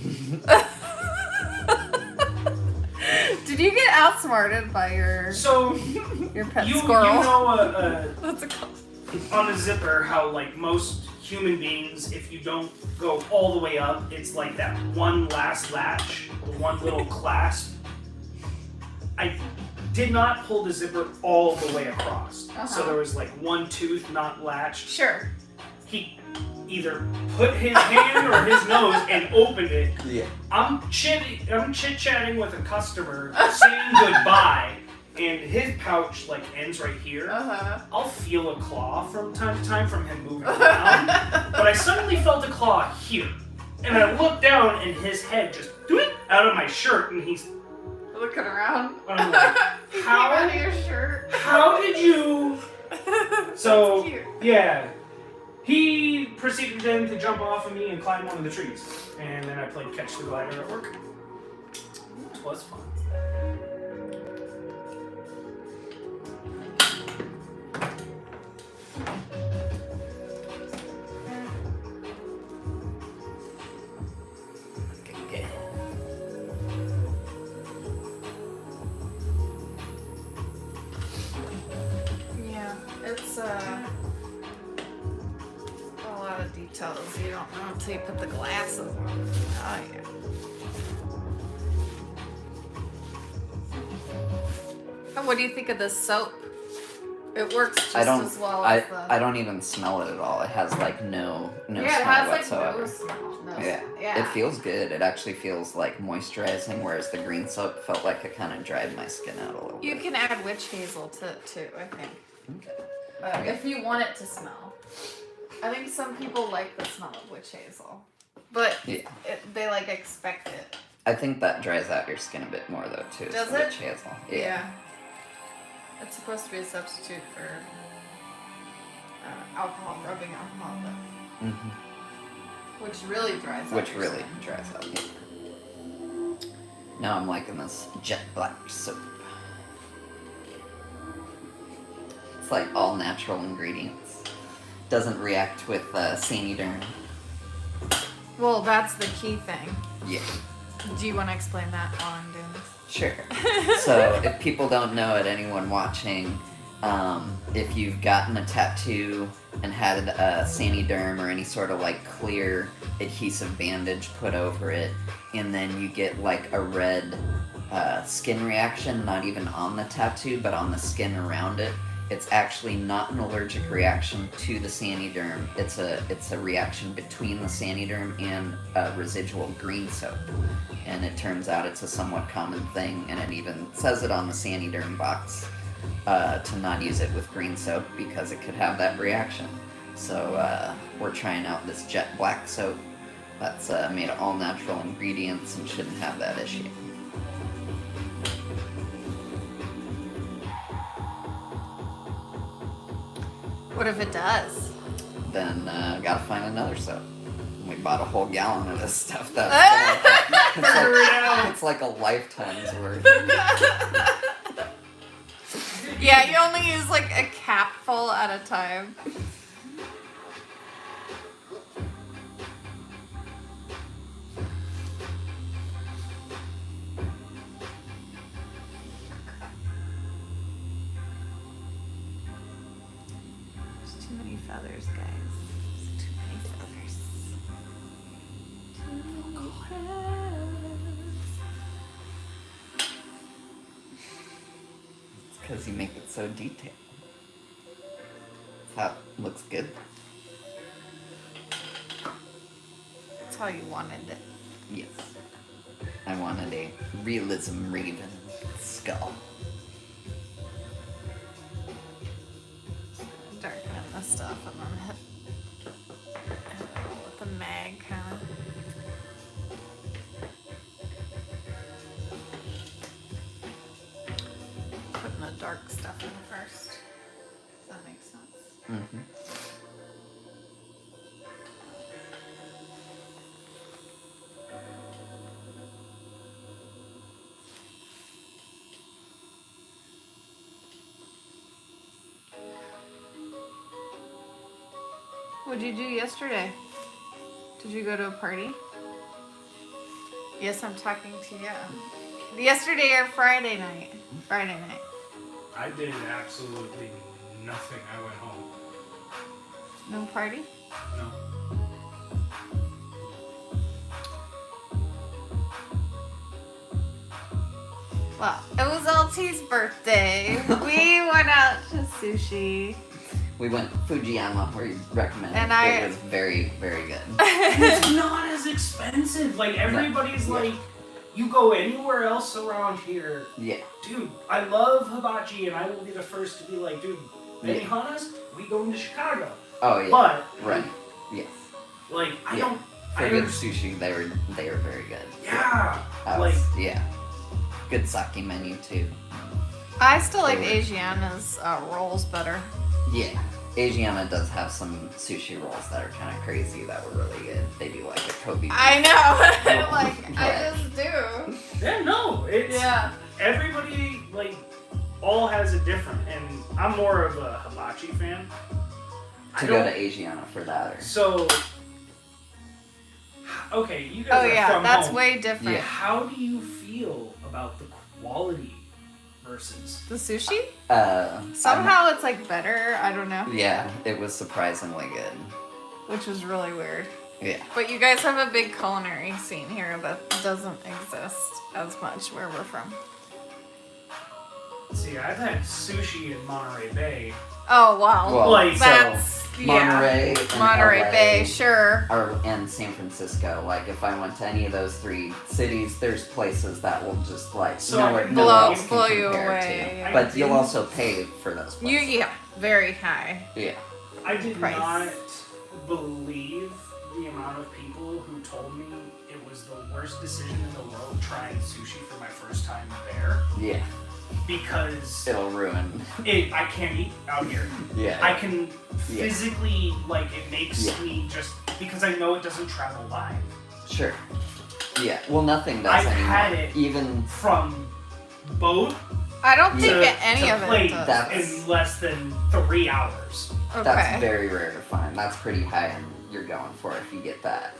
Speaker 2: Did you get outsmarted by your pet
Speaker 3: you
Speaker 2: squirrel?
Speaker 3: You know
Speaker 2: What's it called?
Speaker 3: on a zipper how like most human beings, if you don't go all the way up, it's like that one last latch, the one little clasp. I did not pull the zipper all the way across. So there was like one tooth not latched.
Speaker 2: Sure.
Speaker 3: He either put his hand or his nose and opened it.
Speaker 1: Yeah.
Speaker 3: I'm chit-chatting with a customer, saying goodbye, and his pouch like ends right here. I'll feel a claw from time to time from him moving around, but I suddenly felt a claw here, and I looked down, and his head just out of my shirt, and he's
Speaker 2: Looking around.
Speaker 3: I'm like, how?
Speaker 2: Out of your shirt.
Speaker 3: How did you? So
Speaker 2: That's cute.
Speaker 3: yeah, he proceeded then to jump off of me and climb one of the trees, and then I played catch the glider at work. It was fun.
Speaker 2: Yeah, it's a lot of details you don't know until you put the glasses on. Oh yeah. And what do you think of this soap? It works just as well as the...
Speaker 1: I don't even smell it at all. It has like no
Speaker 2: yeah, it
Speaker 1: smell
Speaker 2: has like
Speaker 1: whatsoever.
Speaker 2: no smell. No
Speaker 1: Yeah.
Speaker 2: smell. Yeah.
Speaker 1: It feels good. It actually feels like moisturizing, whereas the green soap felt like it kind of dried my skin out a little
Speaker 2: You
Speaker 1: bit.
Speaker 2: can add witch hazel to it too, I think.
Speaker 1: Okay.
Speaker 2: If you want it to smell. I think some people like the smell of witch hazel. But
Speaker 1: Yeah.
Speaker 2: they like expect it.
Speaker 1: I think that dries out your skin a bit more though too.
Speaker 2: Does
Speaker 1: so
Speaker 2: it?
Speaker 1: Witch hazel.
Speaker 2: Yeah. It's supposed to be a substitute for alcohol, rubbing alcohol, but which really dries out.
Speaker 1: Which
Speaker 2: your
Speaker 1: really
Speaker 2: skin.
Speaker 1: dries out. Yeah. Now I'm liking this jet black soap. It's like all natural ingredients. Doesn't react with Sandy Dern.
Speaker 2: Well, that's the key thing.
Speaker 1: Yeah.
Speaker 2: Do you want to explain that while I'm doing this?
Speaker 1: Sure. So, if people don't know it, anyone watching, if you've gotten a tattoo and had a Saniderm or any sort of like clear adhesive bandage put over it, and then you get like a red skin reaction, not even on the tattoo, but on the skin around it, it's actually not an allergic reaction to the Saniderm. It's a reaction between the Saniderm and residual green soap. And it turns out it's a somewhat common thing, and it even says it on the Saniderm box to not use it with green soap because it could have that reaction. So we're trying out this jet black soap that's made of all natural ingredients and shouldn't have that issue.
Speaker 2: What if it does?
Speaker 1: Then gotta find another soap. We bought a whole gallon of this stuff. It's like a lifetime's worth.
Speaker 2: Yeah, you only use like a capful at a time. There's too many feathers, guys. There's too many feathers. Too many feathers.
Speaker 1: It's because you make it so detailed. That's how it looks good.
Speaker 2: That's how you wanted it.
Speaker 1: Yes. I wanted a realism raven skull.
Speaker 2: Darken this stuff and then hit with the mag kind of. Putting the dark stuff in first. Does that make sense?
Speaker 1: Mm-hmm.
Speaker 2: What did you do yesterday? Did you go to a party? Yes, I'm talking to you. Yesterday or Friday night? Friday night.
Speaker 3: I did absolutely nothing. I went home.
Speaker 2: No party?
Speaker 3: No.
Speaker 2: Well, it was LT's birthday. We went out to sushi.
Speaker 1: We went Fujiyama, where you recommended.
Speaker 2: And
Speaker 1: it was very, very good.
Speaker 3: It's not as expensive. Like, everybody's like, you go anywhere else around here.
Speaker 1: Yeah.
Speaker 3: Dude, I love hibachi, and I will be the first to be like, dude, Benihanas, we going to Chicago.
Speaker 1: Oh yeah.
Speaker 3: But,
Speaker 1: right. Yes.
Speaker 3: like, I
Speaker 1: Yeah.
Speaker 3: don't.
Speaker 1: For
Speaker 3: I
Speaker 1: good
Speaker 3: understand.
Speaker 1: sushi, they were very good.
Speaker 3: Yeah.
Speaker 1: That
Speaker 3: Like,
Speaker 1: was, yeah. Good sake menu too.
Speaker 2: I still like
Speaker 1: They were-
Speaker 2: Asiana's rolls better.
Speaker 1: Yeah. Asiana does have some sushi rolls that are kind of crazy that were really good. They do like a Kobe beef.
Speaker 2: I know. Like, I
Speaker 1: Right.
Speaker 2: just do.
Speaker 3: yeah, no, it's
Speaker 2: Yeah.
Speaker 3: everybody like all has a different, and I'm more of a hibachi fan.
Speaker 1: To go to Asiana for that, or
Speaker 3: So, okay, you guys
Speaker 2: Oh
Speaker 3: are
Speaker 2: yeah,
Speaker 3: from
Speaker 2: that's
Speaker 3: home.
Speaker 2: way different.
Speaker 1: Yeah.
Speaker 3: How do you feel about the quality versus?
Speaker 2: The sushi?
Speaker 1: I'm
Speaker 2: Somehow it's like better. I don't know.
Speaker 1: not- yeah, it was surprisingly good.
Speaker 2: Which was really weird.
Speaker 1: Yeah.
Speaker 2: But you guys have a big culinary scene here that doesn't exist as much where we're from.
Speaker 3: See, I've had sushi in Monterey Bay.
Speaker 2: Oh wow.
Speaker 1: Well,
Speaker 3: Like,
Speaker 2: That's
Speaker 1: Monterey, and
Speaker 2: Monterey
Speaker 1: LA,
Speaker 2: Bay, sure.
Speaker 1: and San Francisco. Like, if I went to any of those three cities, there's places that will just like
Speaker 3: So
Speaker 1: no
Speaker 3: I
Speaker 1: one
Speaker 3: can
Speaker 2: blow
Speaker 1: else can
Speaker 2: you
Speaker 1: compare
Speaker 2: away.
Speaker 1: to. But you'll also pay for those
Speaker 2: You
Speaker 1: places.
Speaker 2: yeah, very high.
Speaker 1: Yeah.
Speaker 3: I did
Speaker 2: Price.
Speaker 3: not believe the amount of people who told me it was the worst decision in the world trying sushi for my first time there,
Speaker 1: Yeah.
Speaker 3: because
Speaker 1: It'll ruin.
Speaker 3: I can't eat out here.
Speaker 1: Yeah.
Speaker 3: I can
Speaker 1: Yeah.
Speaker 3: physically, like, it makes
Speaker 1: Yeah.
Speaker 3: me just, because I know it doesn't travel live.
Speaker 1: Sure. Yeah. Well, nothing does
Speaker 3: I've
Speaker 1: anymore.
Speaker 3: had it.
Speaker 1: Even
Speaker 3: From boat
Speaker 2: I don't think
Speaker 3: to,
Speaker 2: any
Speaker 3: to
Speaker 2: of it
Speaker 3: plate
Speaker 2: does.
Speaker 1: That's-
Speaker 3: in less than 3 hours.
Speaker 2: Okay.
Speaker 1: that's very rare to find. That's pretty high, and you're going for it if you get that.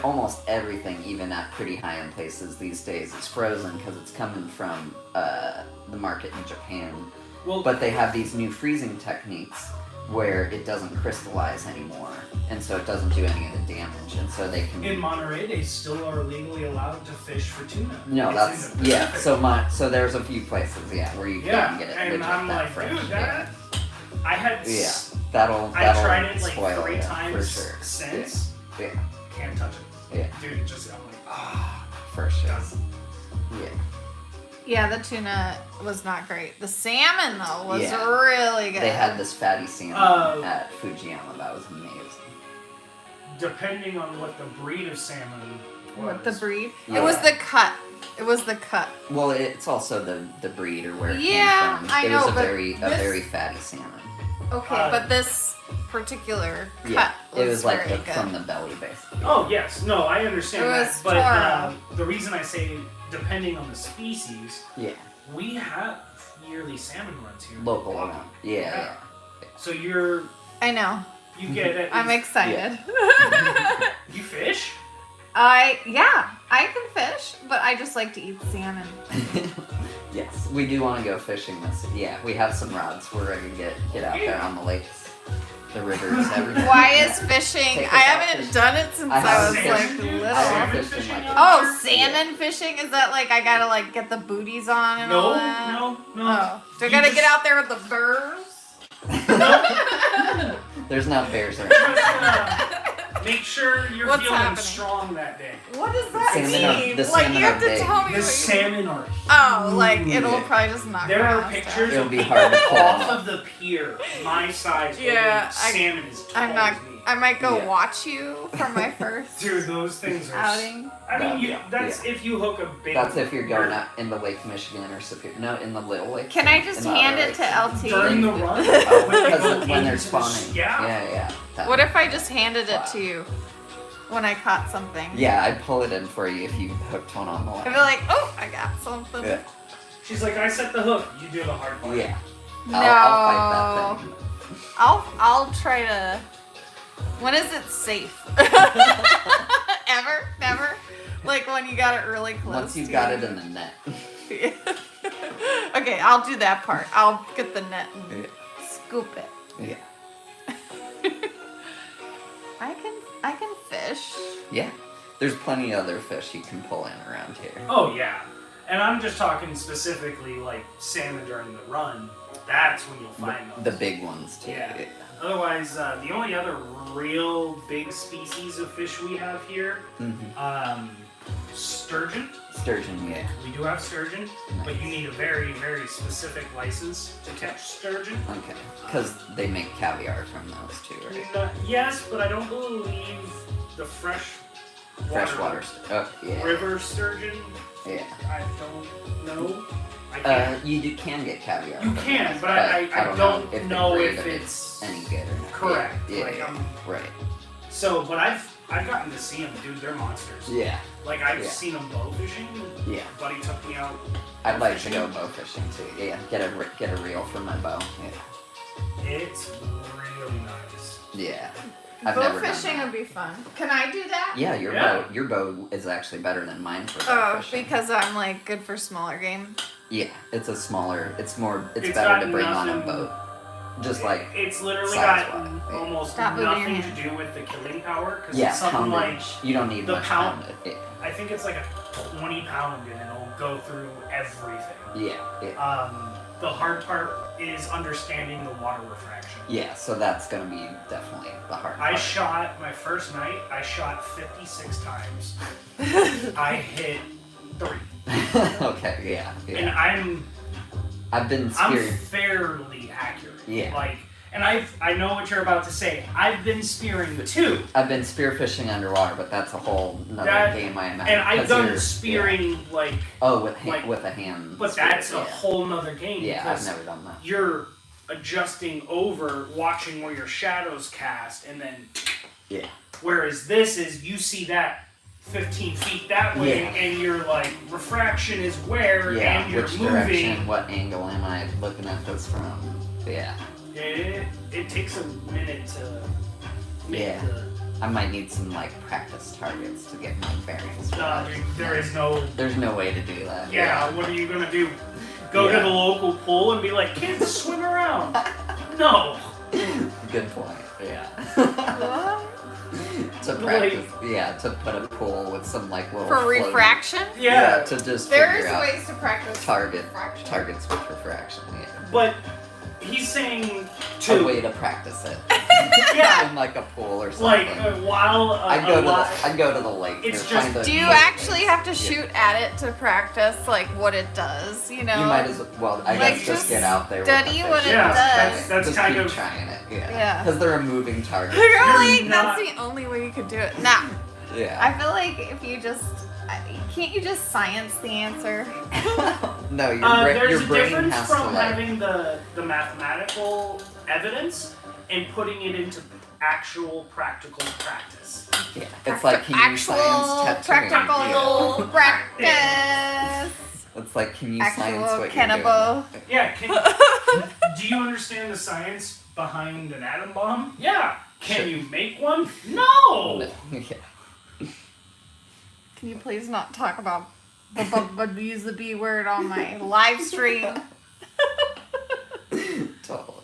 Speaker 1: almost everything, even at pretty high-end places these days, is frozen because it's coming from the market in Japan.
Speaker 3: Well,
Speaker 1: But they have these new freezing techniques where it doesn't crystallize anymore, and so it doesn't do any of the damage, and so they can.
Speaker 3: in Monterey, they still are legally allowed to fish for tuna.
Speaker 1: No,
Speaker 3: It's
Speaker 1: that's
Speaker 3: in the
Speaker 1: yeah.
Speaker 3: Pacific.
Speaker 1: So there's a few places, where you
Speaker 3: Yeah,
Speaker 1: can get it
Speaker 3: and
Speaker 1: legit
Speaker 3: I'm
Speaker 1: that
Speaker 3: like,
Speaker 1: fresh.
Speaker 3: dude, that I had.
Speaker 1: Yeah, that'll
Speaker 3: I tried it like
Speaker 1: spoil
Speaker 3: 3
Speaker 1: it,
Speaker 3: times
Speaker 1: for sure.
Speaker 3: since.
Speaker 1: Yeah,
Speaker 3: Can't touch it.
Speaker 1: yeah,
Speaker 3: Dude, just I'm like, ah.
Speaker 1: for sure.
Speaker 3: Done.
Speaker 1: Yeah.
Speaker 2: Yeah, the tuna was not great. The salmon though was
Speaker 1: Yeah.
Speaker 2: really good.
Speaker 1: They had this fatty salmon at Fujiyama that was amazing.
Speaker 3: Depending on what the breed of salmon was.
Speaker 2: What the breed?
Speaker 1: Yeah.
Speaker 2: It was the cut. It was the cut.
Speaker 1: Well, it's also the breed or where it
Speaker 2: Yeah,
Speaker 1: came from.
Speaker 2: I
Speaker 1: it
Speaker 2: know,
Speaker 1: was a
Speaker 2: but
Speaker 1: very
Speaker 2: this-
Speaker 1: very fatty salmon.
Speaker 2: Okay, but this particular cut
Speaker 1: Yeah,
Speaker 2: was
Speaker 1: it was like
Speaker 2: very good.
Speaker 1: from the belly, basically.
Speaker 3: Oh yes, no, I understand
Speaker 2: It
Speaker 3: that.
Speaker 2: was
Speaker 3: But
Speaker 2: Toro.
Speaker 3: the reason I say depending on the species,
Speaker 1: Yeah,
Speaker 3: we have yearly salmon runs here.
Speaker 1: local
Speaker 3: Wow.
Speaker 1: one. Yeah,
Speaker 3: So
Speaker 2: I know.
Speaker 3: you get it.
Speaker 2: I'm excited.
Speaker 3: You fish?
Speaker 2: I can fish, but I just like to eat salmon.
Speaker 1: yeah. Yes, we do want to go fishing this. Yeah, we have some rods. We're ready to get out there on the lakes, the rivers, everything.
Speaker 2: Why is fishing?
Speaker 1: Take us
Speaker 2: I
Speaker 1: out
Speaker 2: haven't
Speaker 1: fishing.
Speaker 2: done it since
Speaker 1: I
Speaker 2: I was
Speaker 1: haven't
Speaker 2: like
Speaker 3: fished.
Speaker 2: little.
Speaker 1: I
Speaker 3: Salmon
Speaker 1: haven't fished in
Speaker 3: fishing
Speaker 1: like
Speaker 3: out
Speaker 2: Oh,
Speaker 3: there?
Speaker 2: salmon fishing? Is that like I gotta like get the booties on and all
Speaker 3: No,
Speaker 2: that?
Speaker 3: no.
Speaker 2: Oh. Do I
Speaker 3: You
Speaker 2: gotta
Speaker 3: just-
Speaker 2: get out there with the burrs?
Speaker 1: There's not bears around.
Speaker 3: Just, make sure you're
Speaker 2: What's
Speaker 3: feeling
Speaker 2: happening?
Speaker 3: strong that day.
Speaker 2: What does that
Speaker 1: salmon
Speaker 2: mean?
Speaker 1: are- the
Speaker 2: like
Speaker 1: salmon
Speaker 2: you have
Speaker 1: are
Speaker 2: to
Speaker 1: big.
Speaker 2: tell me.
Speaker 3: The
Speaker 2: what you-
Speaker 3: salmon are
Speaker 2: Oh, like
Speaker 3: huge.
Speaker 2: it'll probably just knock
Speaker 3: There
Speaker 2: my
Speaker 3: are
Speaker 2: house
Speaker 3: pictures
Speaker 1: It'll
Speaker 3: of
Speaker 1: be
Speaker 3: people
Speaker 1: hard to pull
Speaker 3: off
Speaker 1: them
Speaker 3: of the pier, my size.
Speaker 2: Yeah,
Speaker 3: holding salmon is tall
Speaker 2: I'm not.
Speaker 3: as me.
Speaker 2: I might go
Speaker 1: Yeah.
Speaker 2: watch you for my first
Speaker 3: Dude, those things are.
Speaker 2: outing.
Speaker 3: I mean,
Speaker 1: Yeah,
Speaker 3: that's if you hook a big.
Speaker 1: That's if you're going out in the Lake Michigan or Superior. No, in the Little Lake.
Speaker 2: Can I just
Speaker 1: In the
Speaker 2: hand
Speaker 1: other
Speaker 2: it to
Speaker 1: lakes.
Speaker 2: LT?
Speaker 3: during the run.
Speaker 1: Oh,
Speaker 3: when they
Speaker 1: because
Speaker 3: go
Speaker 1: when they're
Speaker 3: into the
Speaker 1: spawning.
Speaker 3: Yeah.
Speaker 1: Yeah. That-
Speaker 2: What if I just handed it
Speaker 1: Wow.
Speaker 2: to you when I caught something?
Speaker 1: Yeah, I'd pull it in for you if you hooked one on the line.
Speaker 2: I'd be like, oh, I got something.
Speaker 1: Yeah.
Speaker 3: She's like, I set the hook. You do the hard part.
Speaker 1: Yeah.
Speaker 2: No.
Speaker 1: I'll fight that thing.
Speaker 2: I'll try to. When is it safe? Ever? Never? Like when you got it really close.
Speaker 1: Once you've
Speaker 2: to
Speaker 1: got
Speaker 2: you?
Speaker 1: it in the net.
Speaker 2: Okay, I'll do that part. I'll get the net and
Speaker 1: Yeah.
Speaker 2: scoop it.
Speaker 1: Yeah.
Speaker 2: I can fish.
Speaker 1: Yeah. There's plenty of other fish you can pull in around here.
Speaker 3: Oh yeah, and I'm just talking specifically like salmon during the run. That's when you'll find
Speaker 1: The
Speaker 3: those.
Speaker 1: big ones too.
Speaker 3: Yeah. Otherwise, the only other real big species of fish we have here,
Speaker 1: Mm-hmm.
Speaker 3: sturgeon.
Speaker 1: Sturgeon, yeah.
Speaker 3: We do have sturgeon, but you need a very, very specific license to catch sturgeon.
Speaker 1: Okay. Because they make caviar from those too, right?
Speaker 3: Yes, but I don't believe the
Speaker 1: Freshwater. Oh, yeah.
Speaker 3: river sturgeon.
Speaker 1: Yeah.
Speaker 3: I don't know. I can't.
Speaker 1: You can get caviar.
Speaker 3: You
Speaker 1: from
Speaker 3: can,
Speaker 1: those,
Speaker 3: but I don't
Speaker 1: if the
Speaker 3: know
Speaker 1: grade
Speaker 3: if
Speaker 1: of
Speaker 3: it's
Speaker 1: any good or not.
Speaker 3: correct.
Speaker 1: Yeah.
Speaker 3: Like,
Speaker 1: yeah. Right.
Speaker 3: So, but I've gotten to see them, dude. They're monsters.
Speaker 1: Yeah.
Speaker 3: Like I've
Speaker 1: Yeah.
Speaker 3: seen them bow fishing.
Speaker 1: Yeah.
Speaker 3: Buddy took me out.
Speaker 1: I'd like to
Speaker 3: fishing.
Speaker 1: go bow fishing too. Yeah. Get a reel for my bow. Yeah.
Speaker 3: It's really nice.
Speaker 1: Yeah. I've
Speaker 2: Bow
Speaker 1: never done
Speaker 2: fishing
Speaker 1: that.
Speaker 2: would be fun. Can I do that?
Speaker 1: Yeah,
Speaker 3: Yeah.
Speaker 1: your bow is actually better than mine for bow
Speaker 2: Oh,
Speaker 1: fishing.
Speaker 2: because I'm like good for smaller game.
Speaker 1: Yeah, it's a smaller. It's
Speaker 3: It's
Speaker 1: better
Speaker 3: got
Speaker 1: to bring on a
Speaker 3: nothing-
Speaker 1: boat. Just like
Speaker 3: It's literally
Speaker 1: size-wise,
Speaker 3: got
Speaker 1: yeah.
Speaker 3: almost
Speaker 2: Stop moving your
Speaker 3: nothing
Speaker 2: hand.
Speaker 3: to do with the killing power because
Speaker 1: yeah,
Speaker 3: it's something
Speaker 1: poundage.
Speaker 3: like
Speaker 1: You don't need
Speaker 3: the
Speaker 1: much
Speaker 3: pound-
Speaker 1: poundage. Yeah.
Speaker 3: I think it's like a 20 pound and it'll go through everything.
Speaker 1: Yeah.
Speaker 3: The hard part is understanding the water refraction.
Speaker 1: Yeah, so that's gonna be definitely the hard
Speaker 3: I
Speaker 1: part.
Speaker 3: shot my first night. I shot 56 times. I hit 3,
Speaker 1: Okay, yeah,
Speaker 3: and
Speaker 1: yeah. I've been
Speaker 3: I'm
Speaker 1: spearing.
Speaker 3: fairly accurate.
Speaker 1: Yeah.
Speaker 3: Like, and I know what you're about to say. I've been spearing 2,
Speaker 1: I've been spearfishing underwater, but that's a whole another
Speaker 3: That-
Speaker 1: game I imagine.
Speaker 3: and I've
Speaker 1: 'cause
Speaker 3: done
Speaker 1: you're-
Speaker 3: spearing like,
Speaker 1: Yeah. Oh,
Speaker 3: like-
Speaker 1: with a hand.
Speaker 3: but
Speaker 1: spear,
Speaker 3: that's a
Speaker 1: yeah.
Speaker 3: whole nother game.
Speaker 1: Yeah, I've
Speaker 3: because
Speaker 1: never done that.
Speaker 3: you're adjusting over, watching where your shadows cast, and then.
Speaker 1: Yeah.
Speaker 3: Whereas this is, you see that 15 feet that way,
Speaker 1: Yeah.
Speaker 3: and you're like, refraction is where,
Speaker 1: Yeah,
Speaker 3: and you're
Speaker 1: which
Speaker 3: moving.
Speaker 1: direction, what angle am I looking at this from? Yeah.
Speaker 3: It takes a minute to make
Speaker 1: Yeah. I might need some like practice targets to get my bearings. Right.
Speaker 3: There's
Speaker 1: no way to do that.
Speaker 3: Yeah, what are you gonna do? Go to
Speaker 1: Yeah.
Speaker 3: the local pool and be like, kids, swim around. No.
Speaker 1: Good point. Yeah.
Speaker 2: What?
Speaker 1: To practice, to put a pool with some like little
Speaker 2: For
Speaker 1: floaty-
Speaker 2: refraction?
Speaker 3: Yeah.
Speaker 1: to just
Speaker 2: There's
Speaker 1: figure out
Speaker 2: ways to practice refraction.
Speaker 1: targets with refraction. Yeah.
Speaker 3: But he's saying
Speaker 1: A way to practice it.
Speaker 3: Yeah.
Speaker 1: In like a pool or something.
Speaker 3: Like while
Speaker 1: I'd go to the lake.
Speaker 3: It's
Speaker 1: or
Speaker 3: just-
Speaker 1: find a-
Speaker 2: Do you actually have to shoot at it to practice like what it does? You know.
Speaker 1: You might as well. I
Speaker 2: Like,
Speaker 1: guess just get out there.
Speaker 2: study
Speaker 1: with
Speaker 2: what
Speaker 1: the
Speaker 2: it
Speaker 1: fish.
Speaker 3: Yeah,
Speaker 2: does.
Speaker 3: that's
Speaker 1: Just
Speaker 3: kind
Speaker 1: keep
Speaker 3: of
Speaker 1: trying it.
Speaker 2: Yeah.
Speaker 1: Yeah. Because they're a moving target.
Speaker 2: Really?
Speaker 3: You're
Speaker 2: That's
Speaker 3: not-
Speaker 2: the only way you could do it. Nah.
Speaker 1: Yeah.
Speaker 2: I feel like if you just can't you just science the answer?
Speaker 1: No, your
Speaker 3: there's a
Speaker 1: brain
Speaker 3: difference
Speaker 1: has
Speaker 3: from
Speaker 1: to like.
Speaker 3: having the mathematical evidence and putting it into actual practical practice.
Speaker 1: Yeah. It's like can you
Speaker 2: actual
Speaker 1: science tattooing?
Speaker 2: practical
Speaker 1: Yeah.
Speaker 2: practice.
Speaker 1: It's like can you science
Speaker 2: Actual
Speaker 1: what
Speaker 2: cannibal.
Speaker 1: you're doing?
Speaker 3: Yeah, do you understand the science behind an atom bomb? Yeah. Can
Speaker 1: Sure.
Speaker 3: you make one? No!
Speaker 1: Yeah.
Speaker 2: Can you please not talk about use the B word on my live stream?
Speaker 1: Totally.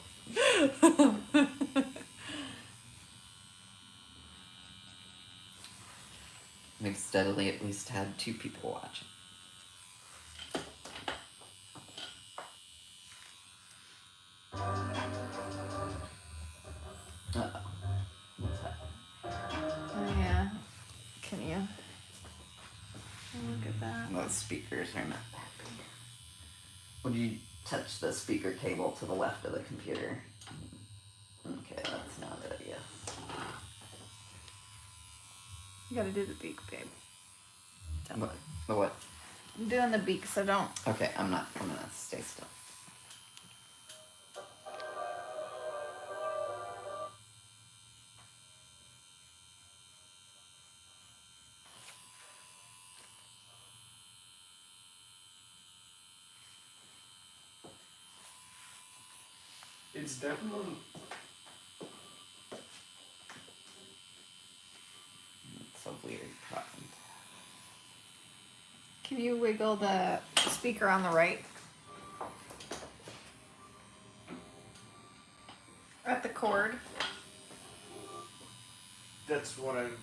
Speaker 1: We've steadily at least had 2 people watching. Uh-oh. What's that?
Speaker 2: Oh, yeah. Can you look at that?
Speaker 1: Those speakers are not that big. Would you touch the speaker cable to the left of the computer? Okay, that's not it, I guess.
Speaker 2: You gotta do the beak, babe.
Speaker 1: What? The what?
Speaker 2: I'm doing the beak, so don't.
Speaker 1: Okay, I'm gonna stay still.
Speaker 3: It's definitely.
Speaker 1: It's a weird problem.
Speaker 2: Can you wiggle the speaker on the right? At the cord?
Speaker 3: That's what I've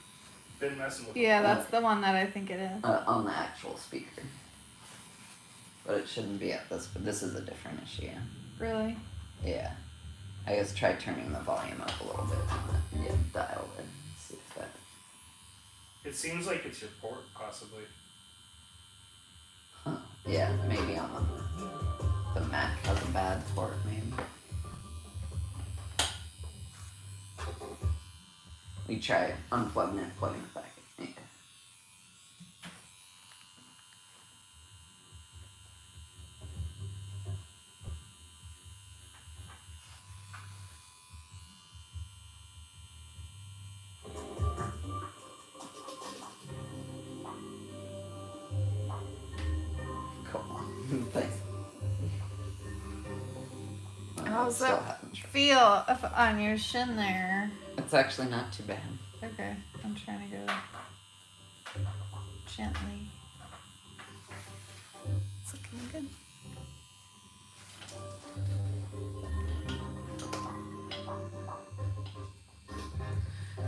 Speaker 3: been messing with.
Speaker 2: Yeah, that's the one that I think it is.
Speaker 1: On the actual speaker. But it shouldn't be at this, but this is a different issue.
Speaker 2: Really?
Speaker 1: Yeah. I guess try turning the volume up a little bit and get dialed in. See if that.
Speaker 3: It seems like it's your port, possibly.
Speaker 1: Huh. Yeah, maybe on the Mac has a bad port, maybe. We try unplugging it, plugging it back in. Yeah. Cool. Thanks.
Speaker 2: How's
Speaker 1: Still
Speaker 2: that
Speaker 1: having trouble.
Speaker 2: feel on your shin there?
Speaker 1: It's actually not too bad.
Speaker 2: Okay, I'm trying to go gently. It's looking good.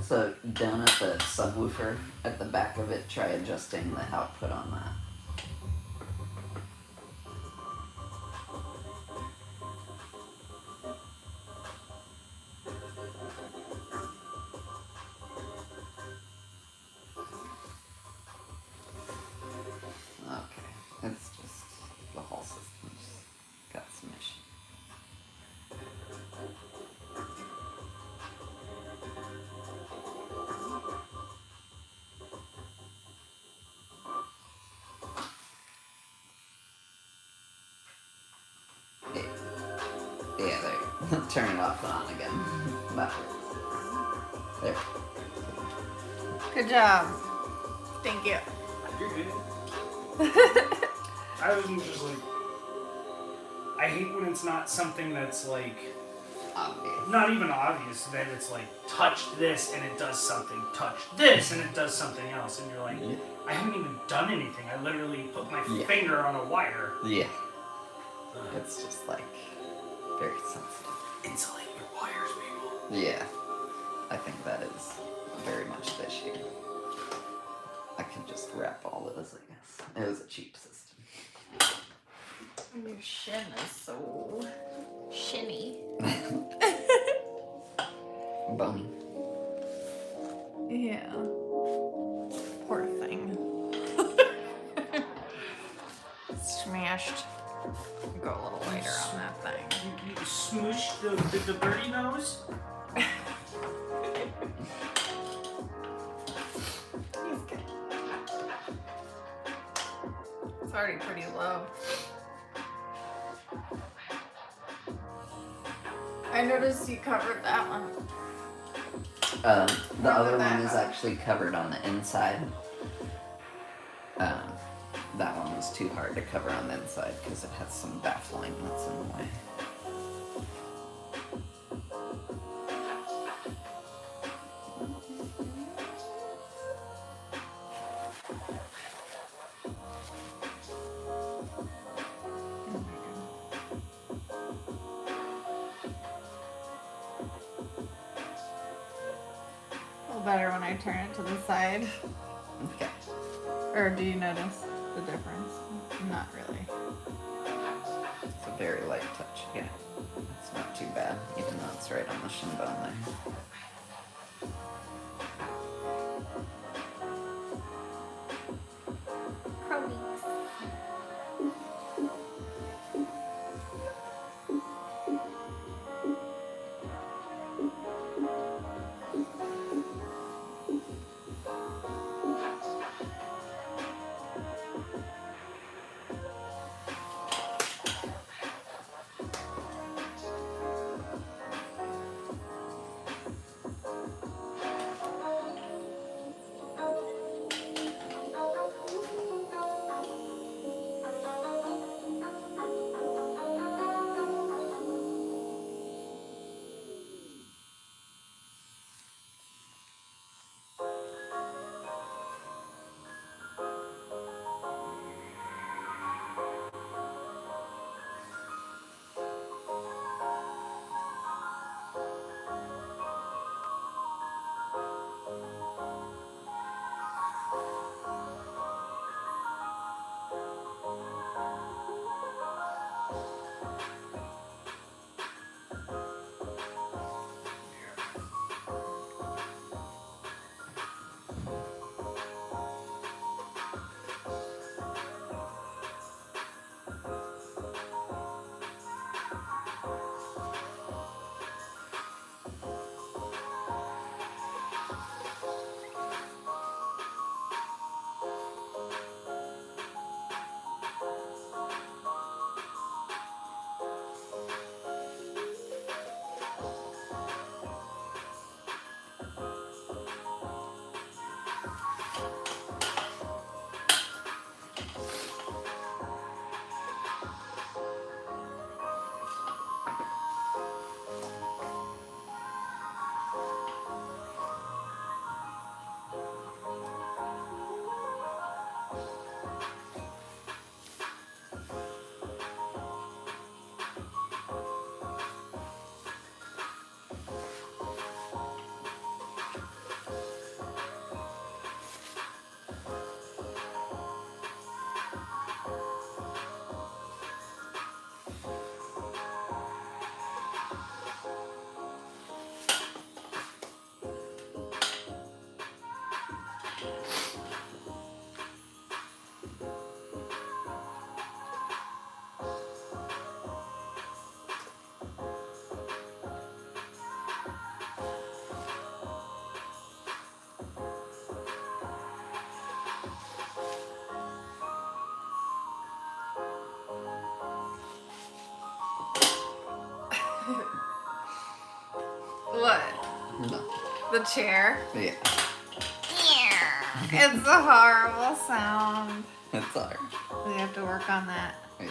Speaker 1: So down at the subwoofer at the back of it, try adjusting the output on that. Okay, it's just the whole system's got some issues. Yeah, there. Turn it off and on again. Backwards. There.
Speaker 2: Good job. Thank you.
Speaker 3: You're good. I was just like, I hate when it's not something that's like
Speaker 1: obvious.
Speaker 3: Not even obvious. Then it's like, touch this and it does something. Touch this and it does something else. And you're like,
Speaker 1: Yeah.
Speaker 3: I haven't even done anything. I literally put my
Speaker 1: Yeah.
Speaker 3: finger on a wire.
Speaker 1: Yeah. It's just like very sensitive.
Speaker 3: Insulate your wires, people.
Speaker 1: Yeah. I think that is very much the issue. I could just wrap all of this, I guess. It was a cheap system.
Speaker 2: Your shin is so shinny.
Speaker 1: Bony.
Speaker 2: Yeah. Poor thing. Smashed. Go a little later on that thing.
Speaker 3: You smoosh the birdie nose?
Speaker 2: He's good. It's already pretty low. I noticed you covered that one.
Speaker 1: The
Speaker 2: Where
Speaker 1: other
Speaker 2: would that
Speaker 1: one is
Speaker 2: go?
Speaker 1: actually covered on the inside. That one was too hard to cover on the inside because it has some baffling that's in the way.
Speaker 2: A little better when I turn it to the side.
Speaker 1: Okay.
Speaker 2: Or do you notice the difference? Not really.
Speaker 1: It's a very light touch, yeah. It's not too bad, even though it's right on the shin bone there.
Speaker 2: What?
Speaker 1: No.
Speaker 2: The chair?
Speaker 1: Yeah.
Speaker 2: It's a horrible sound.
Speaker 1: It's hard.
Speaker 2: We have to work on that.
Speaker 1: Yeah.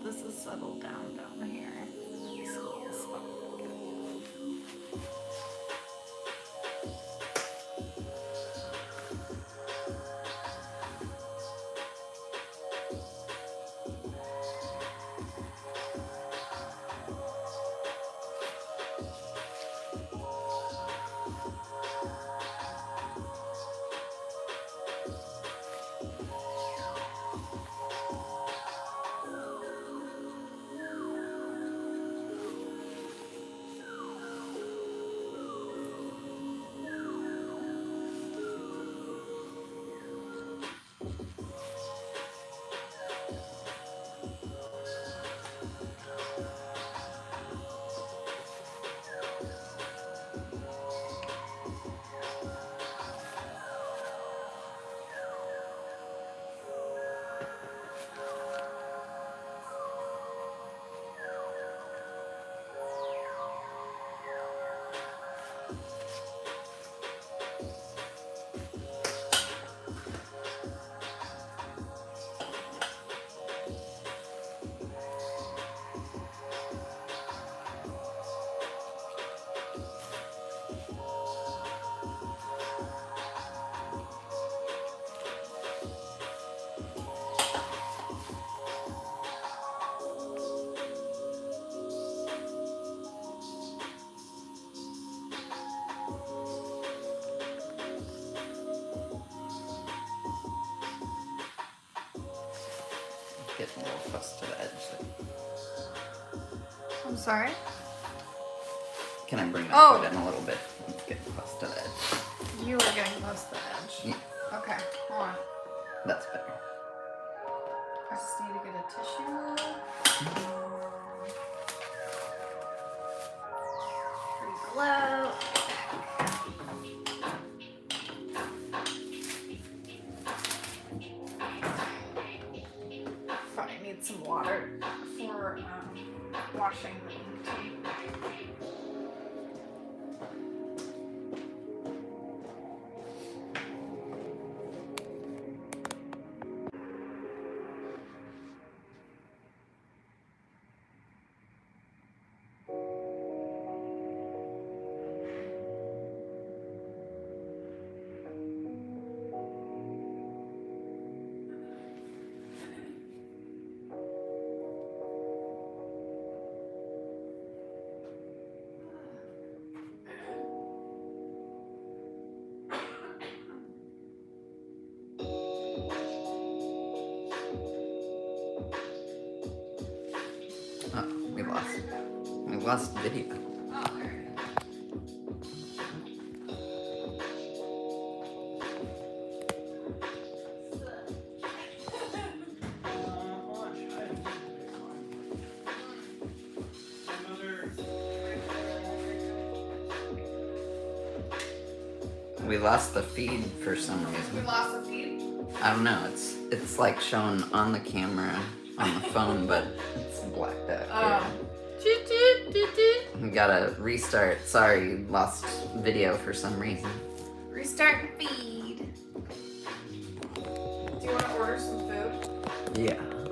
Speaker 2: that this is settled down here. This little spot.
Speaker 1: Getting a little close to the edge.
Speaker 2: I'm sorry?
Speaker 1: Can I bring that
Speaker 2: Oh.
Speaker 1: foot in a little bit? It's getting close to the edge.
Speaker 2: You were getting close to the edge.
Speaker 1: Yeah,
Speaker 2: Okay, hold on.
Speaker 1: that's better.
Speaker 2: I just need to get a tissue. Pretty glow. Probably need some water for washing the ink too.
Speaker 1: Oh, we lost video.
Speaker 2: Oh, there it is.
Speaker 1: We lost the feed for some
Speaker 2: We
Speaker 1: reason.
Speaker 2: lost the feed.
Speaker 1: I don't know. It's like shown on the camera on the phone, but it's blacked out.
Speaker 2: Oh.
Speaker 1: Here. We gotta restart. Sorry, lost video for some reason.
Speaker 2: Restart feed. Do you want to order some food?
Speaker 1: Yeah.